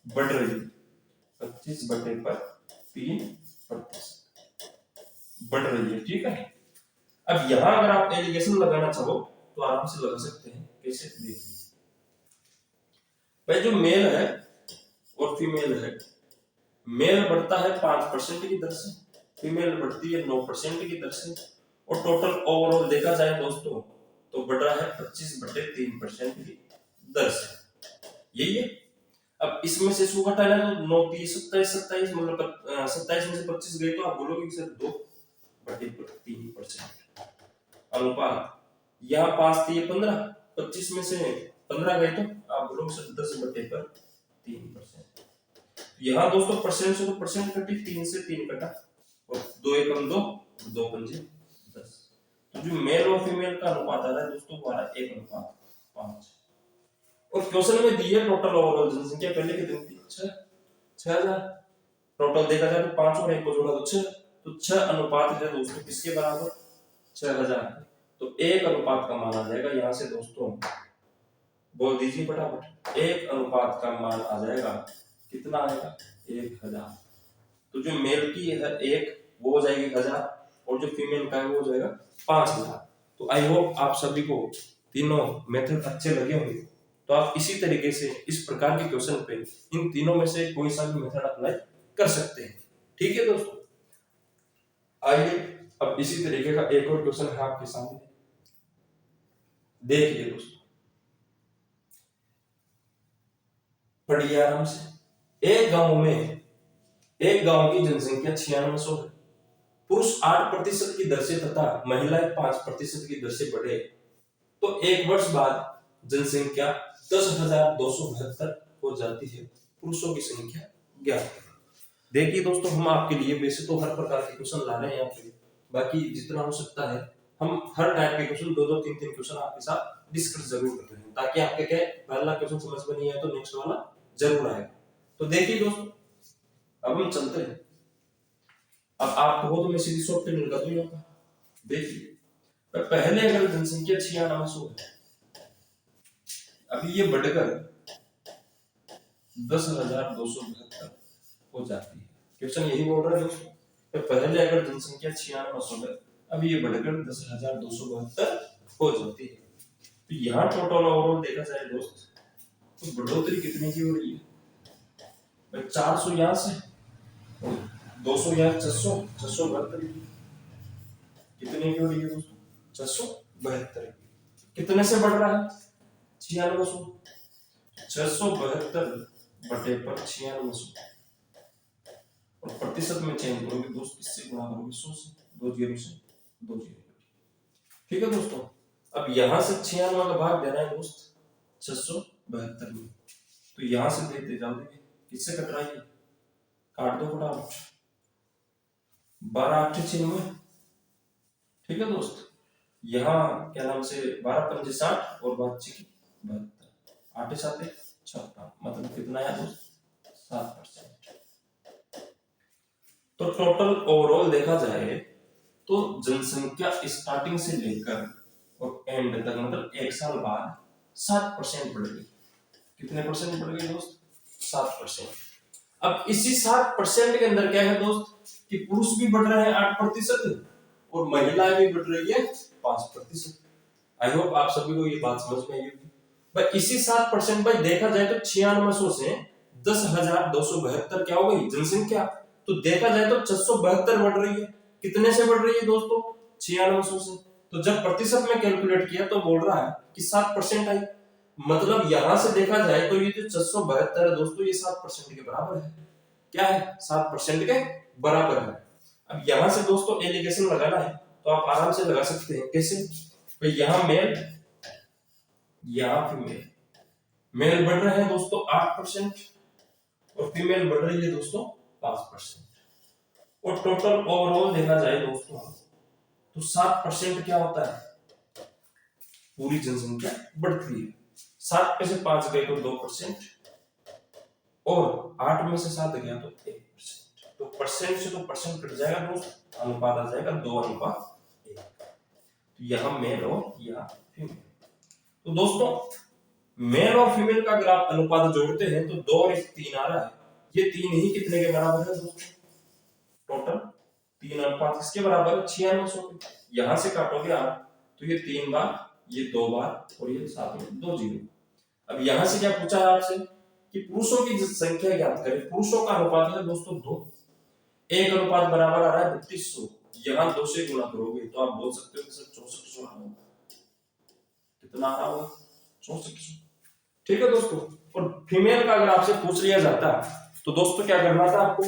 बढ़ रही है। 25/3% बढ़ रही है। ठीक है, अब यहां अगर आप एलिगेशन लगाना चाहो तो आराम से लगा सकते हैं। कैसे? देखिए भाई, जो मेल है और फीमेल है, मेल बढ़ता है 5% की दर से, फीमेल बढ़ती है 9% की दर से, और टोटल ओवरऑल देखा जाए दोस्तों तो बढ़ रहा है 25/3% की दर से। यही है। अब इसमें से इसको घटाना है तो 9 30 27 27, मतलब 27 में से 25 गए तो आप बोलोगे कि सर 2/3% अनुपात। यहाँ 5 थी, 15, 25 में से 15 गए तो आप बोलोगे सर 10/3%। यहाँ दोस्तों परसेंट से तो परसेंट कटी, 3 से 3 कटा, और 2 एकम 2, 2 पंजे 10। तो जो मेल और फीमेल का अनुपात आ रहा है दोस्तों वो आ रहा है 1:5। और क्वेश्चन में दी है टोटल ओवरऑल जनसंख्या पहले कितनी थी? 6000। टोटल देखा जाए तो 5 और 1 को जोड़ा तो 6, तो 6 अनुपात है दोस्तों किसके बराबर? 6000। तो 1 अनुपात का मान आ जाएगा यहाँ से दोस्तों, बोल दीजिए फटाफट। 1 अनुपात का मान आ जाएगा, कितना आएगा? 1000। तो जो मेल की है 1 वो हो जाएगी 1000, और जो फीमेल का है वो हो जाएगा 5000। तो आई होप आप सभी को तीनों मेथड अच्छे लगे होंगे। तो आप इसी तरीके से इस प्रकार के क्वेश्चन पे इन तीनों में से कोई सा भी मेथड अप्लाई कर सकते हैं। ठीक है दोस्तों, आइए अब इसी तरीके का एक और क्वेश्चन है आपके सामने, देखिए दोस्तों, पढ़िए आराम से। एक गांव की जनसंख्या 9600 है। पुरुष 8% की दर से तथा महिलाएं 5% की दर से बढ़े तो 1 वर्ष बाद जनसंख्या 10,272 हो जाती है। पुरुषों की संख्या ज्ञात करें। देखिए दोस्तों, हम आपके लिए वैसे तो हर प्रकार के क्वेश्चन ला रहे हैं यहाँ पे, बाकी जितना हो सकता है हम हर टाइप के क्वेश्चन 2-2 3-3 क्वेश्चन आपके साथ डिस्कस जरूर करते हैं, ताकि आपके क्या पहला क्वेश्चन समझ में नहीं आया तो नेक्स्ट वाला जरूर आएगा। तो देखिए दोस्तों, अब हम चलते हैं। अब आप कहो तो मैं सीधी शॉर्ट पे लगा दूं यहाँ पर। देखिए, पहले अगर जनसंख्या 9600 है, अभी ये बढ़कर 10,272 हो जाती है। क्वेश्चन यही बोल रहा है दोस्तों, पहले अगर जनसंख्या 9600 है, अभी ये बढ़कर 10,272 हो जाती है। तो यहाँ टोटल ओवरऑल देखा जाए दोस्त तो बढ़ोतरी कितने की हो रही है? 400 यहाँ से 200 या 600, 672 कितने की हो रही है दोस्तों? 672 कितने से बढ़ रहा है? 9600। 672 बटे पर 9600 और प्रतिशत में चेंज करोगे दोस्त, किससे गुणा करोगे? 100 से, 2 जीरो से, 2 जीरो। ठीक है दोस्तों, अब यहां से 96 का भाग देना है दोस्त 672 में, तो यहां से देते जाओगे, किससे कट रहा है? काट दो फटाफट, 12 8 96। ठीक है दोस्त, यहाँ क्या नाम से 12 पंजे 60 और 5 6 72, 8 7 56, मतलब कितना है दोस्त? 7%। तो टोटल ओवरऑल देखा जाए तो जनसंख्या स्टार्टिंग से लेकर और एंड तक, मतलब 1 साल बाद 7% बढ़ गई। कितने परसेंट बढ़ गई दोस्त? 7%। अब इसी 7% के अंदर क्या है दोस्त कि पुरुष भी बढ़ रहे हैं 8% और महिलाएं भी बढ़ रही है 5%। आई होप आप सभी को ये बात समझ में आई होगी भाई। इसी 7% भाई देखा जाए तो 9600 से 10,272 क्या हो गई जनसंख्या, तो देखा जाए तो 672 बढ़ रही है। कितने से बढ़ रही है दोस्तों? 9600 से। तो जब प्रतिशत में कैलकुलेट किया तो बोल रहा है कि 7% आई, मतलब यहां से देखा जाए तो ये जो 672 है दोस्तों, ये 7% के बराबर है। क्या है? 7% के बराबर है। अब यहां से दोस्तों एलिगेशन लगाना है तो आप आराम से लगा सकते हैं। कैसे? भाई यहां मेल, यहां फीमेल, मेल बढ़ रहे हैं दोस्तों 8% और फीमेल बढ़ रही है दोस्तों 5%। और टोटल ओवरऑल देखा जाए दोस्तों तो 7% क्या होता है? पूरी जनसंख्या बढ़ती है। 7 में से 5 गए तो 2% और 8 में से 7 गया तो 1%। तो परसेंट से तो परसेंट कट जाएगा दोस्त, अनुपात आ जाएगा 2:1। तो यहाँ मेल और यहाँ फीमेल। तो दोस्तों मेल और फीमेल का अगर आप अनुपात जोड़ते हैं तो 2 और 1 3 आ रहा है। ये 3 ही कितने के बराबर है दोस्तों? टोटल 3 अनुपात किसके बराबर है? 9600 के। यहां से काटोगे आप तो ये 3 बार, ये 2 बार और ये साथ में 2 जीरो। अब यहां से क्या पूछा है आपसे कि पुरुषों की संख्या ज्ञात करें। पुरुषों का अनुपात है दोस्तों 2, 1 अनुपात बराबर आ रहा है 3200। यहां 2 से गुणा करोगे तो आप बोल सकते हो कि सर 6400 आ रहा होगा। कितना आ रहा होगा? 6400। ठीक है दोस्तों। और फीमेल का अगर आपसे पूछ लिया जाता तो दोस्तों क्या करना था आपको?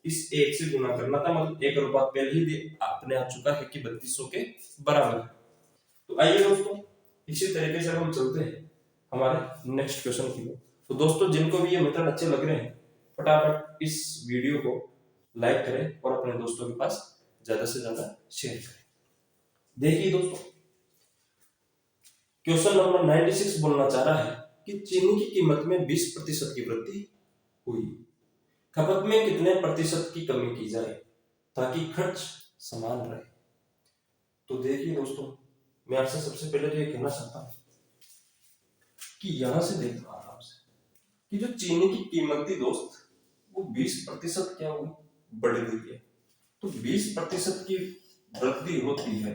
इस 1 से गुणा करना था, मतलब 1 अनुपात पहले ही आपने आ चुका है कि 3200 के बराबर है। तो आइए दोस्तों इसी तरीके से हम चलते हैं हमारे नेक्स्ट क्वेश्चन की ओर। तो दोस्तों जिनको भी ये मेथड अच्छे लग रहे हैं फटाफट इस वीडियो को लाइक करें और अपने दोस्तों के पास ज्यादा से ज्यादा शेयर करें। देखिए दोस्तों क्वेश्चन नंबर 96 बोलना चाह रहा है कि चीनी की कीमत में 20% की वृद्धि हुई, खपत में कितने प्रतिशत की कमी की जाए ताकि खर्च समान रहे। तो देखिए दोस्तों मैं आपसे सबसे पहले तो ये कहना चाहता हूं कि यहां से देखना आराम से कि जो चीनी की कीमत थी दोस्त वो 20% क्या हुई? बढ़ गई है। तो 20% की वृद्धि होती है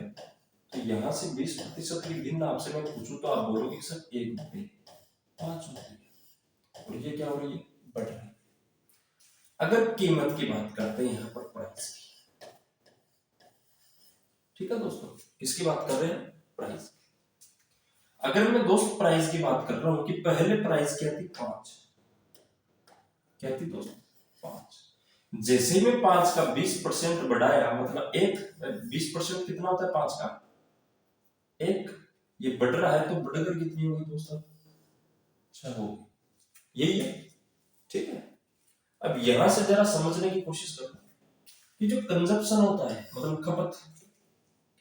तो यहां से 20% की भिन्न आपसे मैं पूछूं तो आप बोलोगे सर 1/5 होती है और ये क्या हो रही है? बढ़ रही है। अगर कीमत की बात करते हैं यहां पर प्राइस की, ठीक है दोस्तों, किसकी बात कर रहे हैं? प्राइस। अगर मैं दोस्त प्राइस की बात कर रहा हूं कि पहले प्राइस क्या थी? 5। क्या थी दोस्त? 5। जैसे ही मैं 5 का 20% बढ़ाया, मतलब 20% कितना होता है 5 का? 1। ये बढ़ रहा है तो बढ़कर कितनी होगी दोस्तों? 6 होगी। यही है। ठीक है। अब यहां से जरा समझने की कोशिश करना कि जो कंजप्शन होता है, मतलब खपत,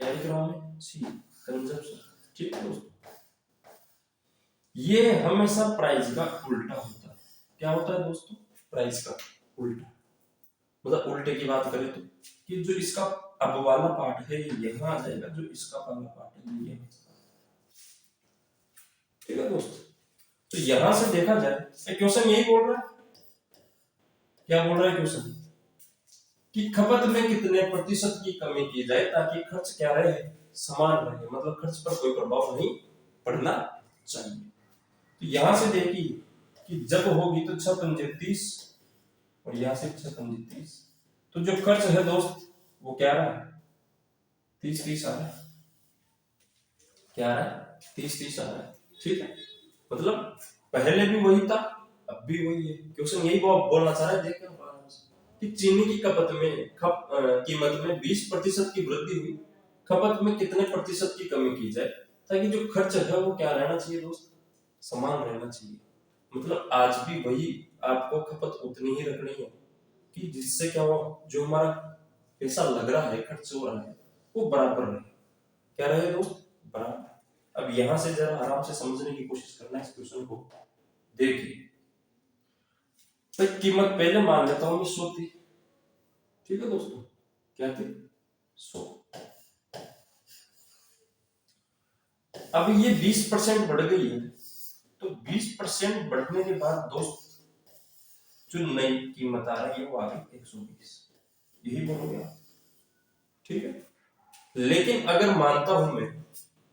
क्या लिख रहा हूं मैं? सी, कंजप्शन। ठीक है दोस्तों, ये हमेशा प्राइस का उल्टा होता है। क्या होता है दोस्तों? प्राइस का उल्टा। मतलब उल्टे की बात करें तो कि जो इसका अब वाला पार्ट है ये यहां आ जाएगा, जो इसका वाला पार्ट है ये। ठीक है दोस्त, तो यहां से देखा जाए क्वेश्चन यही बोल रहा है। क्या बोल रहा है क्वेश्चन? कि खपत में कितने प्रतिशत की कमी की जाए ताकि खर्च क्या रहे? समान रहे, मतलब खर्च पर कोई प्रभाव नहीं पड़ना चाहिए। तो यहां से देखिए कि जब होगी तो 6 पंजे 30 और यहां से 6 पंजे 30, तो जो खर्च है दोस्त वो क्या रहा है, 30-30 आ रहा है। क्या आ रहा है, 30-30 आ रहा है। ठीक है, मतलब पहले भी वही था, अब भी वही है। क्वेश्चन यही बोलना चाह रहा है, देख कि चीनी की खपत में कीमत में 20% की वृद्धि हुई, खपत में कितने प्रतिशत की कमी की जाए ताकि जो खर्च है वो क्या रहना चाहिए दोस्त, समान रहना चाहिए। मतलब आज भी वही आपको खपत उतनी ही रखनी है कि जिससे क्या हो, जो हमारा पैसा लग रहा है, खर्च हो रहा है, वो बराबर रहे। क्या रहे दोस्त, बराबर। अब यहां से जरा आराम से समझने की कोशिश करना है इस क्वेश्चन को। देखिए तो कीमत पहले मान लेता हूं मैं 100 थी। ठीक है दोस्तों, क्या थी, 100। अब ये 20% बढ़ गई है, तो 20% बढ़ने के बाद दोस्त जो नई कीमत आ रही है वो आ गई 120। यही बोलोगे आप, ठीक है। लेकिन अगर मानता हूं मैं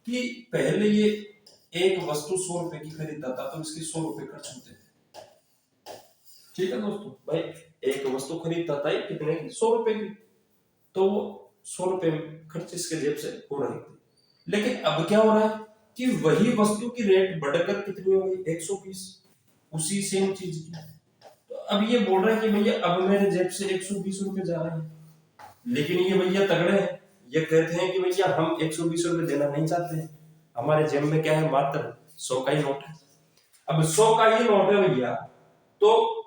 कि पहले ये एक वस्तु 100 रुपए की खरीदता था, तो इसके 100 रुपए खर्च होते थे। ठीक है दोस्तों, भाई एक वस्तु खरीदता था कितने की, 100 रुपए की, तो 100 रुपए खर्च इसके जेब से हो रहे थे। लेकिन अब क्या हो रहा है कि वही वस्तु की रेट बढ़कर कितनी हो गई, 120, उसी सेम चीज की। तो अब ये बोल रहा है कि भैया अब मेरे जेब से 120 रुपए जा रहे हैं। लेकिन ये भैया तगड़े हैं, ये कहते हैं कि भैया हम 120 रुपए देना नहीं चाहते हैं, हमारे जेब में क्या है, मात्र 100 का ही नोट है। अब 100 का ही नोट है भैया, तो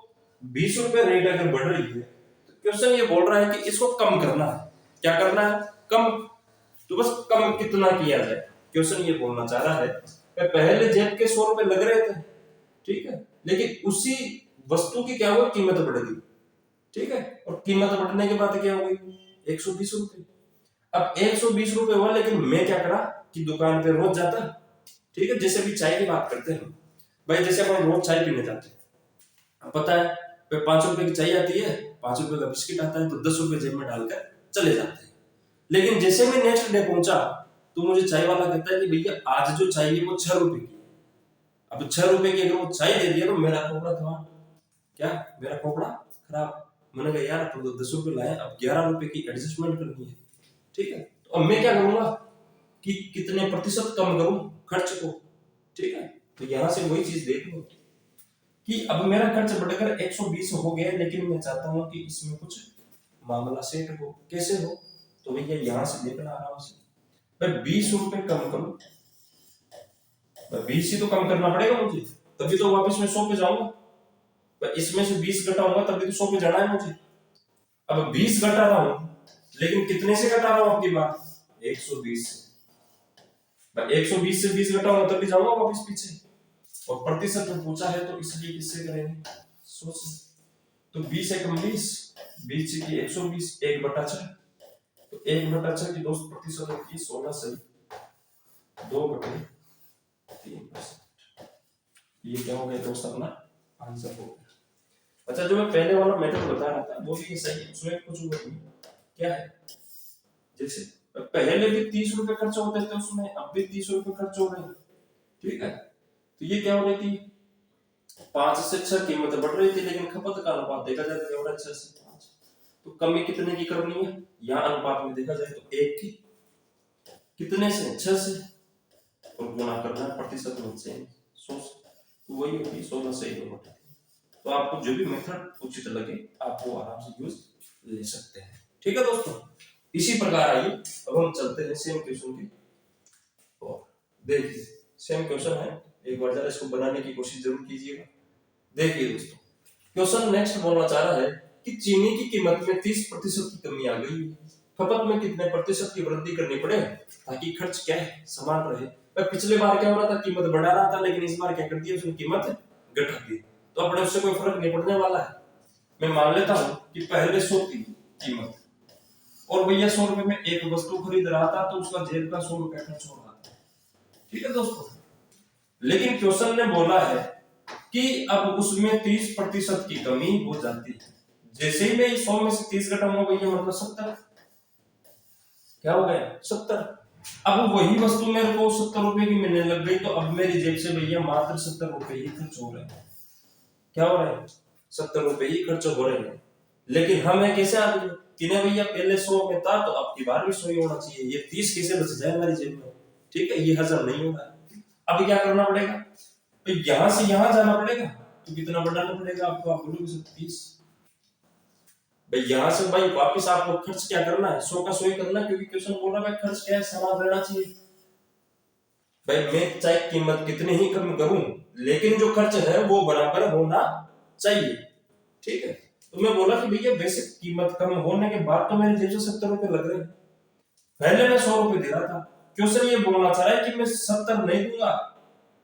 20 रुपए रेट अगर बढ़ रही है, तो क्वेश्चन ये बोल रहा है कि इसको कम करना है। क्या करना है, कम। तो बस कम कितना किया जाए, क्वेश्चन ये बोलना चाह रहा है कि पहले जेब के 100 रुपए लग रहे थे, ठीक है, लेकिन उसी वस्तु की क्या हुआ, कीमत बढ़ गई। ठीक है, और कीमत बढ़ने के बाद क्या हो गई, 120 रुपए। अब 120 रुपए हुआ, लेकिन मैं क्या करा कि दुकान पे रोज जाता। ठीक है, जैसे भी चाय की बात करते हैं भाई, जैसे अपन रोज चाय पीने जाते हैं, पता है 5 रुपए की चाय आती है, 5 रुपए का बिस्किट आता है, तो 10 रुपए जेब में डालकर चले जाते हैं। लेकिन जैसे मैं नेक्स्ट डे पहुंचा, तो मुझे चाय वाला कहता है कि भैया आज जो चाय है वो 6 रुपए की। अब 6 रुपए की अगर वो चाय दे दिया, तो मेरा खोपड़ा था क्या, मेरा खोपड़ा खराब। मैंने कहा यार अपन तो 10 रुपए लाए, अब 11 रुपए की एडजस्टमेंट करनी है। ठीक है, तो अब मैं क्या करूंगा कि कितने प्रतिशत कम करूं खर्च को। ठीक है, तो यहां से वही चीज देख लो कि अब मेरा खर्च बढ़कर 120 हो गया, लेकिन मैं चाहता हूं कि इसमें कुछ मामला सेट हो। कैसे हो, तो भैया यहां से देखना आराम से, मैं 20 रुपए कम करूं, 20 ही तो कम करना पड़ेगा मुझे, तभी तो वापस मैं 100 पे जाऊंगा। इसमें से 20 घटाऊंगा तभी तो 100 पे जाना है मुझे। अब 20 घटा रहा हूं, लेकिन कितने से घटा रहा हूं आपकी बात, 120 से। 120 से 20 घटाऊंगा तभी जाऊंगा वापस पीछे। और प्रतिशत में पूछा है, तो इसलिए किससे करेंगे, 100 से। तो 20 एकम 20, 20 की 120, 1/6। तो 1/6 की दोस्त प्रतिशत होती है 16 सही 2/3%। ये क्या हो गया दोस्त, अपना आंसर हो गया। अच्छा, जो मैं पहले वाला मेथड बता रहा था वो भी ये सही है, उसमें कुछ नहीं। क्या है, जैसे पहले भी 30 रुपए खर्च होते थे उसमें, अब भी 30 रुपए खर्च हो रहे हैं। ठीक है, तो ये क्या हो रही थी, 5 से 6 कीमत बढ़ रही थी, लेकिन खपत का अनुपात देखा जाए तो 6 से 5। तो कमी कितने की करनी है, यहाँ अनुपात में देखा जाए तो 1 की, कितने से, 6 से, और गुणा करना प्रतिशत में से 100 से, तो वही होगी 16 से 1/3। तो आपको जो भी मेथड उचित लगे आप वो आराम से यूज ले सकते हैं। ठीक है दोस्तों, इसी प्रकार आइए अब हम चलते हैं सेम क्वेश्चन की और देखिए सेम क्वेश्चन है, एक बार जरा इसको बनाने की कोशिश जरूर कीजिएगा। देखिए दोस्तों, क्वेश्चन नेक्स्ट बोलना चाह रहा है कि चीनी की कीमत में 30% की कमी आ गई, खपत में कितने प्रतिशत की वृद्धि करनी पड़े ताकि खर्च क्या है, समान रहे। पिछले बार क्या हो रहा था, कीमत बढ़ा रहा था, लेकिन इस बार क्या कर दिया उसने, कीमत घटा दी। तो अपने उससे कोई फर्क नहीं पड़ने वाला है। मैं मान लेता हूं कि पहले 100 थी कीमत, और भैया 100 रुपए में एक वस्तु खरीद रहा था, तो उसका जेब का 100 रुपए खर्च हो रहा था। ठीक है दोस्तों, लेकिन क्वेश्चन ने बोला है कि अब उसमें 30% की कमी हो जाती है। जैसे ही मैं 100 में से 30 घटाऊंगा भैया, मतलब 70। क्या हो गया, 70। अब वही वस्तु मेरे को 70 रुपए की मिलने लग गई, तो अब मेरी जेब से भैया मात्र 70 रुपए ही खर्च हो रहे हैं। क्या हो रहा है, 70 रुपए ही खर्च हो रहे हैं। लेकिन हम है कैसे आदमी, किने भैया पहले 100 में था तो अब की बार भी 100 ही होना चाहिए, ये 30 कैसे बच जाए हमारी जेब में, ठीक है, ये हजम नहीं होगा। अब क्या करना पड़ेगा, तो यहां से यहां जाना पड़ेगा, तो कितना बढ़ाना पड़ेगा आपको, आप बोलोगे सर 30, भाई यहां से भाई वापस आपको खर्च क्या करना है, 100 का 100 ही करना है, क्योंकि क्वेश्चन बोल रहा है खर्च क्या है, समान रहना चाहिए। भाई मैं चाहे कीमत कितनी ही कम करूं, लेकिन जो खर्च है वो बराबर होना चाहिए, ठीक है। तो मैं बोला कि भैया वैसे कीमत कम होने के बाद तो मेरे जेब से 70 रुपए लग रहे हैं, पहले मैं 100 रुपए दे रहा था, क्वेश्चन ये बोलना चाह रहा है कि मैं 70 नहीं दूंगा,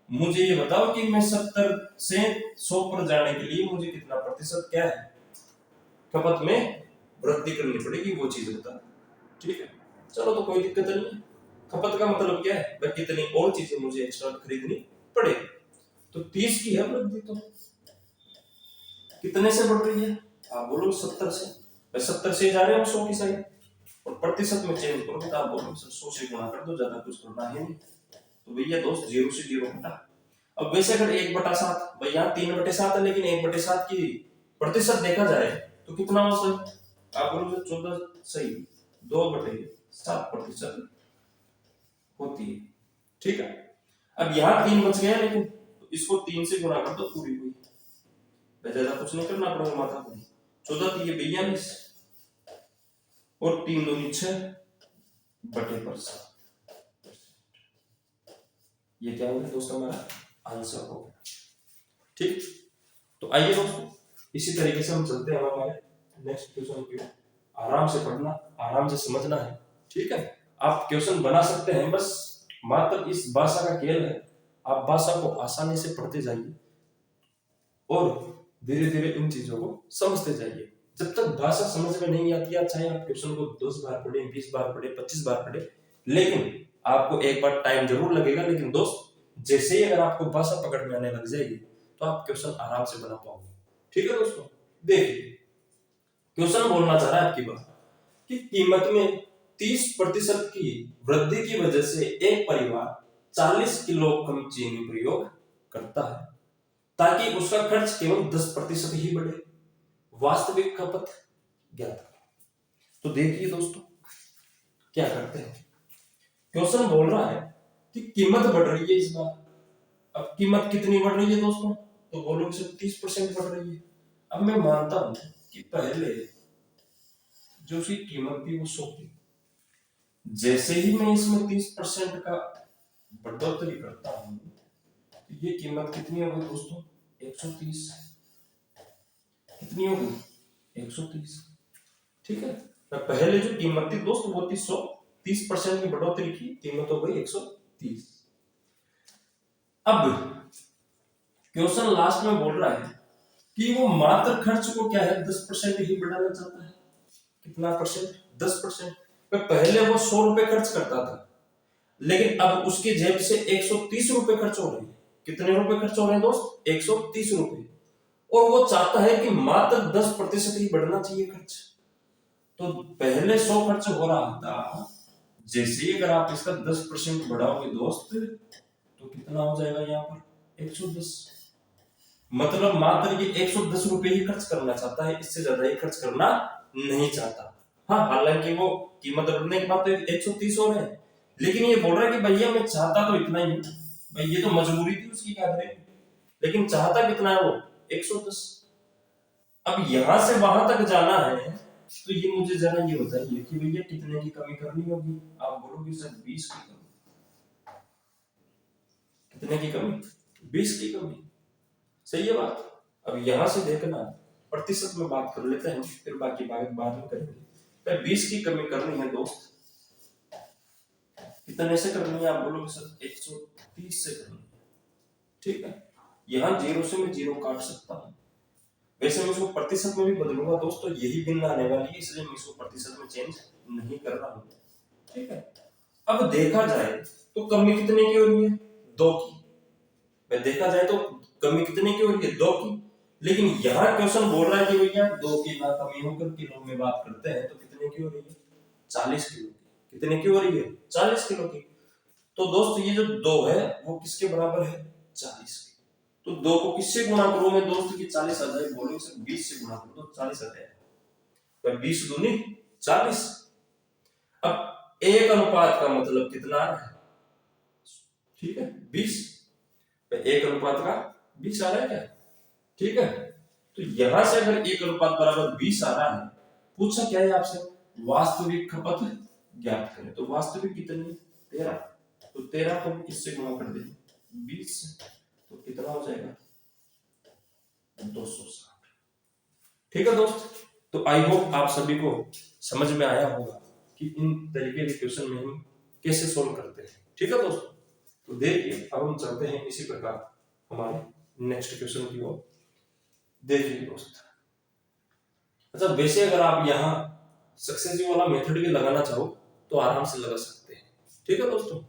मुझे ये बताओ कि मैं 70 से 100 पर जाने के लिए मुझे कितना प्रतिशत क्या है खपत में वृद्धि करनी पड़ेगी, वो चीज बता, ठीक है। चलो तो कोई दिक्कत नहीं है, खपत का मतलब क्या है भाई, कितनी और चीजें मुझे एक्स्ट्रा खरीदनी पड़ेगी, तो 30 की है वृद्धि, तो कितने से बढ़ रही है, आप बोलो 70 से, भाई 70 से जा रहे हो 100 की साइड, और प्रतिशत में चेंज करो तो आप बोलो सर 100 से गुणा कर दो, ज्यादा कुछ करना है नहीं, तो भैया दोस्त 0 से 0 घटा। अब वैसे अगर 1/7, भाई यहाँ 3/7 है, लेकिन 1/7 की प्रतिशत देखा जाए तो कितना हो सही, आप बोलोगे 14 सही, 2/7% होती है, ठीक है। अब यहाँ 3 बच गया, लेकिन तो इसको 3 से गुणा कर दो, पूरी हुई, ज्यादा कुछ नहीं करना पड़ेगा, माता पूरी 14 थी, ये 42, और 3 दूनी 6/7, ये क्या होगा दोस्तों, हमारा आंसर होगा, ठीक। तो आइए दोस्तों, इसी तरीके से हम चलते हैं हमारे नेक्स्ट क्वेश्चन पे, आराम से पढ़ना, आराम से समझना है, ठीक है। आप क्वेश्चन बना सकते हैं, बस मात्र इस भाषा का खेल है, आप भाषा को आसानी से पढ़ते जाइए और धीरे धीरे इन चीजों को समझते जाइए। जब तक भाषा समझ में नहीं आती है, चाहे आप क्वेश्चन को 10 बार पढ़े, 20 बार पढ़े, 25 बार पढ़े, लेकिन आपको एक बार टाइम जरूर लगेगा, लेकिन दोस्त जैसे ही अगर आपको भाषा पकड़ में आने लग जाएगी तो आप क्वेश्चन आराम से बना पाओगे, ठीक है दोस्तों। देखिए क्वेश्चन बोलना चाह रहा है आपकी बात कि कीमत में 30% की वृद्धि की वजह से एक परिवार 40 किलो कम चीनी प्रयोग करता है, ताकि उसका खर्च केवल 10% ही बढ़े, वास्तविक खपत ज्ञात करें। तो देखिए दोस्तों क्या करते हैं, क्वेश्चन बोल रहा है कि कीमत बढ़ रही है इस बार, अब कीमत कितनी बढ़ रही है दोस्तों, तो बोलोगे सर 30% बढ़ रही है। अब मैं मानता हूं कि पहले जो उसकी कीमत थी वो 100 थी, जैसे ही मैं इसमें 30% का बढ़ोतरी करता हूं, तो ये कीमत कितनी होगी दोस्तों, 130, कितनी होगी 130, ठीक है। तो पहले जो कीमत थी दोस्त वो थी 100, 30% की बढ़ोतरी की कीमत हो गई 130। अब क्वेश्चन लास्ट में बोल रहा है कि वो मात्र खर्च को क्या है 10% ही बढ़ाना चाहता है, कितना परसेंट, 10%। पहले वो 100 रुपए खर्च करता था, लेकिन अब उसकी जेब से 130 रुपए खर्च हो रहे हैं, कितने रुपए खर्च हो रहे हैं दोस्त, 130 रुपए, और वो चाहता है कि मात्र 10% ही बढ़ना चाहिए खर्च। तो पहले 100 खर्च हो रहा था, जैसे ही अगर आप इसका 10% बढ़ाओगे दोस्त, तो कितना हो जाएगा यहाँ पर 110, मतलब मात्र ये 110 रुपए ही खर्च करना चाहता है, इससे ज्यादा ही खर्च करना नहीं चाहता। हाँ, हालांकि वो कीमत बढ़ने के बाद तो 130 हो रहे हैं, लेकिन ये बोल रहा है कि भैया मैं चाहता तो इतना ही, भाई ये तो मजबूरी थी उसकी, क्या करें, लेकिन चाहता कितना है वो 110। अब यहां से वहां तक जाना है, तो ये मुझे जरा ये बताइए कि भैया कितने की कमी करनी होगी, आप बोलोगे सर 20 की कमी, कितने की कमी, 20 की कमी, सही है बात। अब यहां से देखना, प्रतिशत में बात कर लेते हैं, फिर बाकी बात बाद में करेंगे। 20 की कमी करनी है दोस्त, कितने से करनी है, आप बोलोगे सर 130 से करनी है, ठीक है। यहाँ 0 से मैं 0 काट सकता हूँ, वैसे मैं इसको प्रतिशत में भी बदलूंगा दोस्तों, यही भिन्न आने वाली है, इसलिए मैं इसको प्रतिशत में चेंज नहीं कर रहा हूँ, ठीक है। अब देखा जाए तो कमी कितने की हो रही है, 2 की, देखा जाए तो कमी कितने की हो रही है, 2 की, लेकिन यहाँ क्वेश्चन बोल रहा है कि भैया 2 की ना कमी होकर किलो में बात करते हैं, तो कितने की हो रही है, 40 किलो की, कितने की हो रही है, 40 किलो की। तो दोस्त ये जो 2 है वो किसके बराबर है, 40 की, तो 2 को किससे गुणा करूं मैं दोस्त की 40 आ जाए, बोलो इसे 20 से गुणा करो तो 40 आ जाए, 20 दूनी 40। अब 1 अनुपात का मतलब कितना आ रहा है? ठीक है, 20। 1 अनुपात का 20 आ रहा है क्या? ठीक है, तो यहां से अगर 1 अनुपात बराबर 20 आ रहा है, पूछा क्या है आपसे? वास्तविक खपत ज्ञात करें। तो वास्तविक कितनी? 13। तो 13 को किससे गुणा कर दें? 20 से। तो कितना हो जाएगा? 260। ठीक है दोस्त, तो आई होप आप सभी को समझ में आया होगा कि इन तरीके के क्वेश्चन में हम कैसे सोल्व करते हैं। ठीक है दोस्तों, तो देखिए अब हम चलते हैं इसी प्रकार हमारे नेक्स्ट क्वेश्चन की ओर। देखिए दोस्त, अच्छा वैसे अगर आप यहाँ सक्सेसिव वाला मेथड भी लगाना चाहो तो आराम से लगा सकते हैं। ठीक है दोस्तों,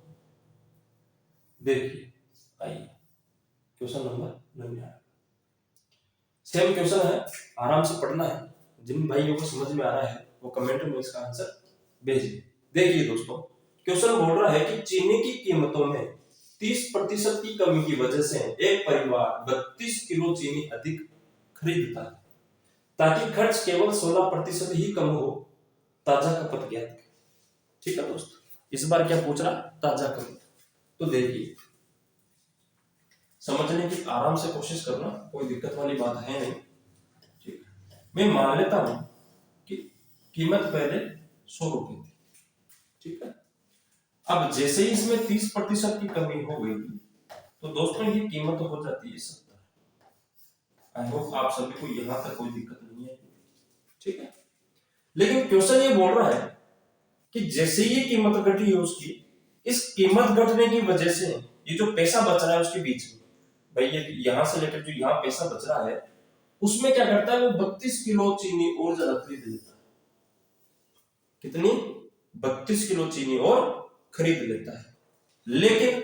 देखिए आइए क्वेश्चन नंबर 99। सेम क्वेश्चन है, आराम से पढ़ना है। जिन भाइयों को समझ में आ रहा है वो कमेंट में इसका आंसर भेजिए। देखिए दोस्तों, क्वेश्चन बोल रहा है कि चीनी की कीमतों में 30% की कमी की वजह से एक परिवार 32 किलो चीनी अधिक खरीदता है, ताकि खर्च केवल 16% ही कम हो। ताजा खपत ज्ञात करें। ठीक है दोस्तों, इस बार क्या पूछ रहा? ताजा खपत। तो देखिए, समझने की आराम से कोशिश करना, कोई दिक्कत वाली बात है नहीं। ठीक, मैं मान लेता हूं कि कीमत पहले 100 रुपए थी। ठीक है, अब जैसे ही इसमें 30% की कमी हो गई तो दोस्तों ये कीमत हो जाती है 70। आई होप आप सभी को यहां तक कोई दिक्कत नहीं है। ठीक है, लेकिन क्वेश्चन ये बोल रहा है कि जैसे ही कीमत घटी है उसकी, इस कीमत घटने की वजह से ये जो पैसा बच रहा है उसके बीच में, भाई ये यहां से लेकर जो यहां पैसा बच रहा है उसमें क्या करता है, वो 32 किलो चीनी और ज्यादा खरीद लेता है। कितनी? 32 किलो चीनी और खरीद लेता है। लेकिन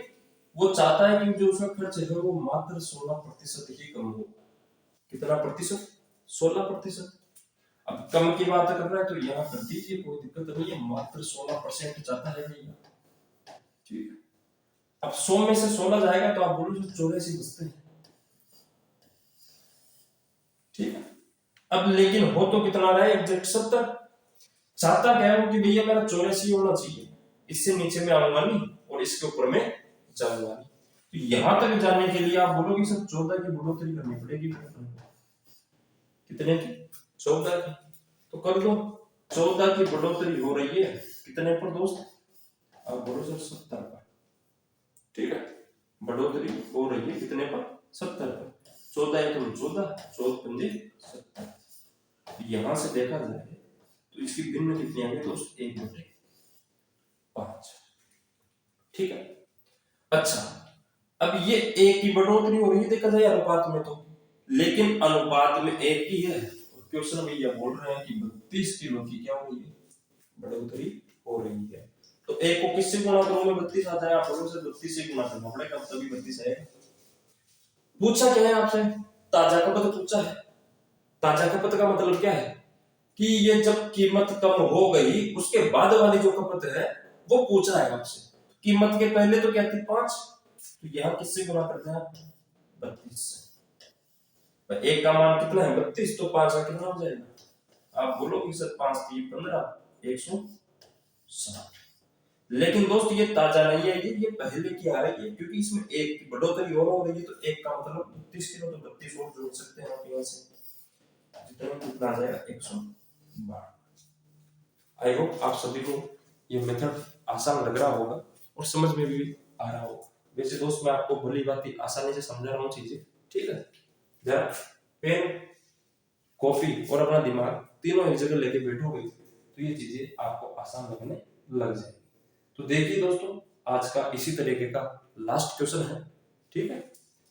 वो चाहता है कि जो उसका खर्च है वो मात्र 16% ही कम हो। कितना प्रतिशत? 16%। अब कम की बात कर रहा है तो यहाँ कर दीजिए, कोई दिक्कत नहीं है। मात्र 16% चाहता है भैया। ठीक है, अब 100 में से 16 जाएगा तो आप बोलो 84 बचते हैं। ठीक है, अब लेकिन हो तो कितना रहा है? एग्जैक्ट 70। चाहता क्या है वो कि भैया मेरा 84 होना चाहिए, इससे नीचे में आऊंगा नहीं और इसके ऊपर में जाऊंगा नहीं। तो यहां तक जाने के लिए आप बोलोगे सर 14 की बढ़ोतरी करनी पड़ेगी। कितने की? 14 की। तो कर दो, 14 की बढ़ोतरी हो रही है कितने पर दोस्त? आप बोलो सर 70 पर। ठीक है, बढ़ोतरी हो रही है कितने पर? 70 पर। 14 है तो 14, 14 पंजे 70। यहां से देखा जाए तो इसकी भिन्न कितनी आ गई दोस्त? 1/5। ठीक है, अच्छा अब ये एक की बढ़ोतरी हो रही है देखा जाए अनुपात में तो, लेकिन अनुपात में एक ही है। क्वेश्चन में ये बोल रहे हैं कि 32 किलो की क्या हो रही है? बढ़ोतरी हो रही है। तो एक को किससे गुणा करोगे? 32 आता है, आप बोलो से 32 से गुणा करना पड़ेगा, तभी 32 आएगा। पूछा क्या है आपसे? ताजा खपत पूछा है। ताजा खपत का मतलब क्या है कि ये जब कीमत कम हो गई उसके बाद वाली जो खपत है वो पूछ रहा है आपसे। कीमत के पहले तो क्या थी? 5। तो यहां किससे गुणा करते हैं? 32 से। एक का मान कितना है? 32। तो 5 का कितना हो जाएगा? आप बोलोगे सर 5 3 15, 160। लेकिन दोस्त ये ताजा नहीं है, ये पहले की आ रही है, क्योंकि इसमें एक की बढ़ोतरी और हो रही है। तो एक का मतलब 32 किलो, तो 32 और जोड़ सकते हैं आप यहाँ से, कितना आ जाएगा? 112। आई होप आप सभी को ये मेथड आसान लग रहा होगा और समझ में भी आ रहा होगा। वैसे दोस्त मैं आपको भली भांति आसानी से समझा रहा हूँ चीजें। ठीक है, जरा पेन कॉपी और अपना दिमाग तीनों एक जगह लेके बैठोगे तो ये चीजें आपको आसान लगने लग जाएगी। तो देखिए दोस्तों, आज का इसी तरीके का लास्ट क्वेश्चन है। ठीक है,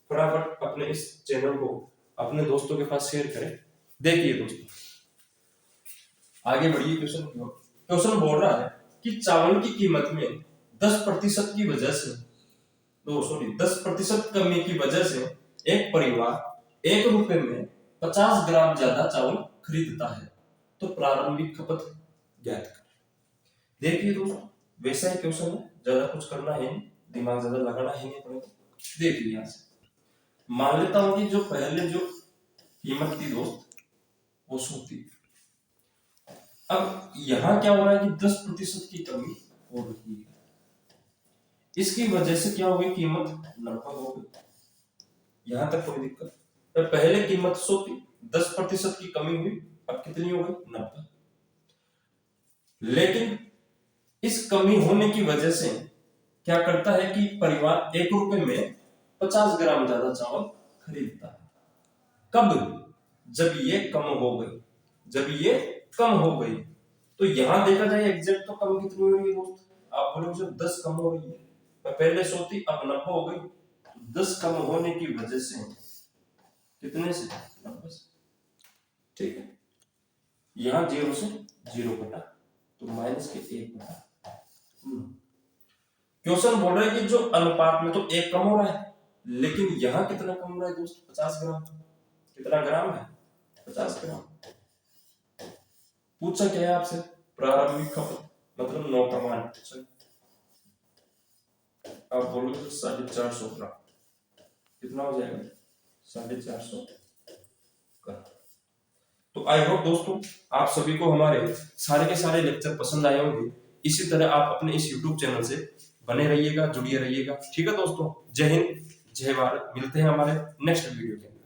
फटाफट अपने इस चैनल को अपने दोस्तों के पास शेयर करें। देखिए दोस्तों, आगे बढ़िए। क्वेश्चन बोल रहा है कि चावल की कीमत में 10% की वजह से, तो सॉरी 10% कमी की वजह से एक परिवार 1 रुपए में 50 ग्राम ज्यादा चावल खरीदता है, तो प्रारंभिक खपत ज्ञात करें। देखिए दोस्तों, वैसा ही क्वेश्चन है, ज्यादा कुछ करना है नहीं, दिमाग ज्यादा लगाना है नहीं पड़ेगा। देखिए यहां से मान लेता हूं कि जो पहले जो कीमत थी दोस्त वो 100 थी। अब यहां क्या हो रहा है कि 10% की कमी हो रही है, इसकी वजह से क्या हो गई, कीमत 90 हो गई। यहां तक कोई दिक्कत? तो पहले कीमत 100 थी, 10% की कमी हुई, अब कितनी हो गई, 90। लेकिन इस कमी होने की वजह से क्या करता है कि परिवार 1 रुपए में 50 ग्राम ज्यादा चावल खरीदता है। कब? जब ये कम हो गई, जब ये कम हो गई। तो यहां देखा जाए एग्जैक्ट तो कम कितनी हो रही है दोस्त? आप बोलोगे जब 10 कम हो रही है, पहले 100 थी अब 90 हो गई, तो 10 कम होने की वजह से कितने से, 90 से। ठीक है, यहां 0 से 0 कटा तो माइनस के 1 कटा। क्वेश्चन बोल रहा है कि जो अनुपात में तो 1 कम हो रहा है, लेकिन यहां कितना कम हो रहा है दोस्त, 50 ग्राम। कितना ग्राम है, 50 ग्राम। पूछा क्या है आपसे, प्रारंभिक खपत मतलब 9 का मान पूछा। आप बोलोगे तो 450 ग्राम, कितना हो जाएगा, 450 ग्राम। तो आई होप दोस्तों आप सभी को हमारे सारे के सारे लेक्चर पसंद आए होंगे। इसी तरह आप अपने इस YouTube चैनल से बने रहिएगा, जुड़िए रहिएगा। ठीक है दोस्तों, जय हिंद, जय भारत। मिलते हैं हमारे नेक्स्ट वीडियो के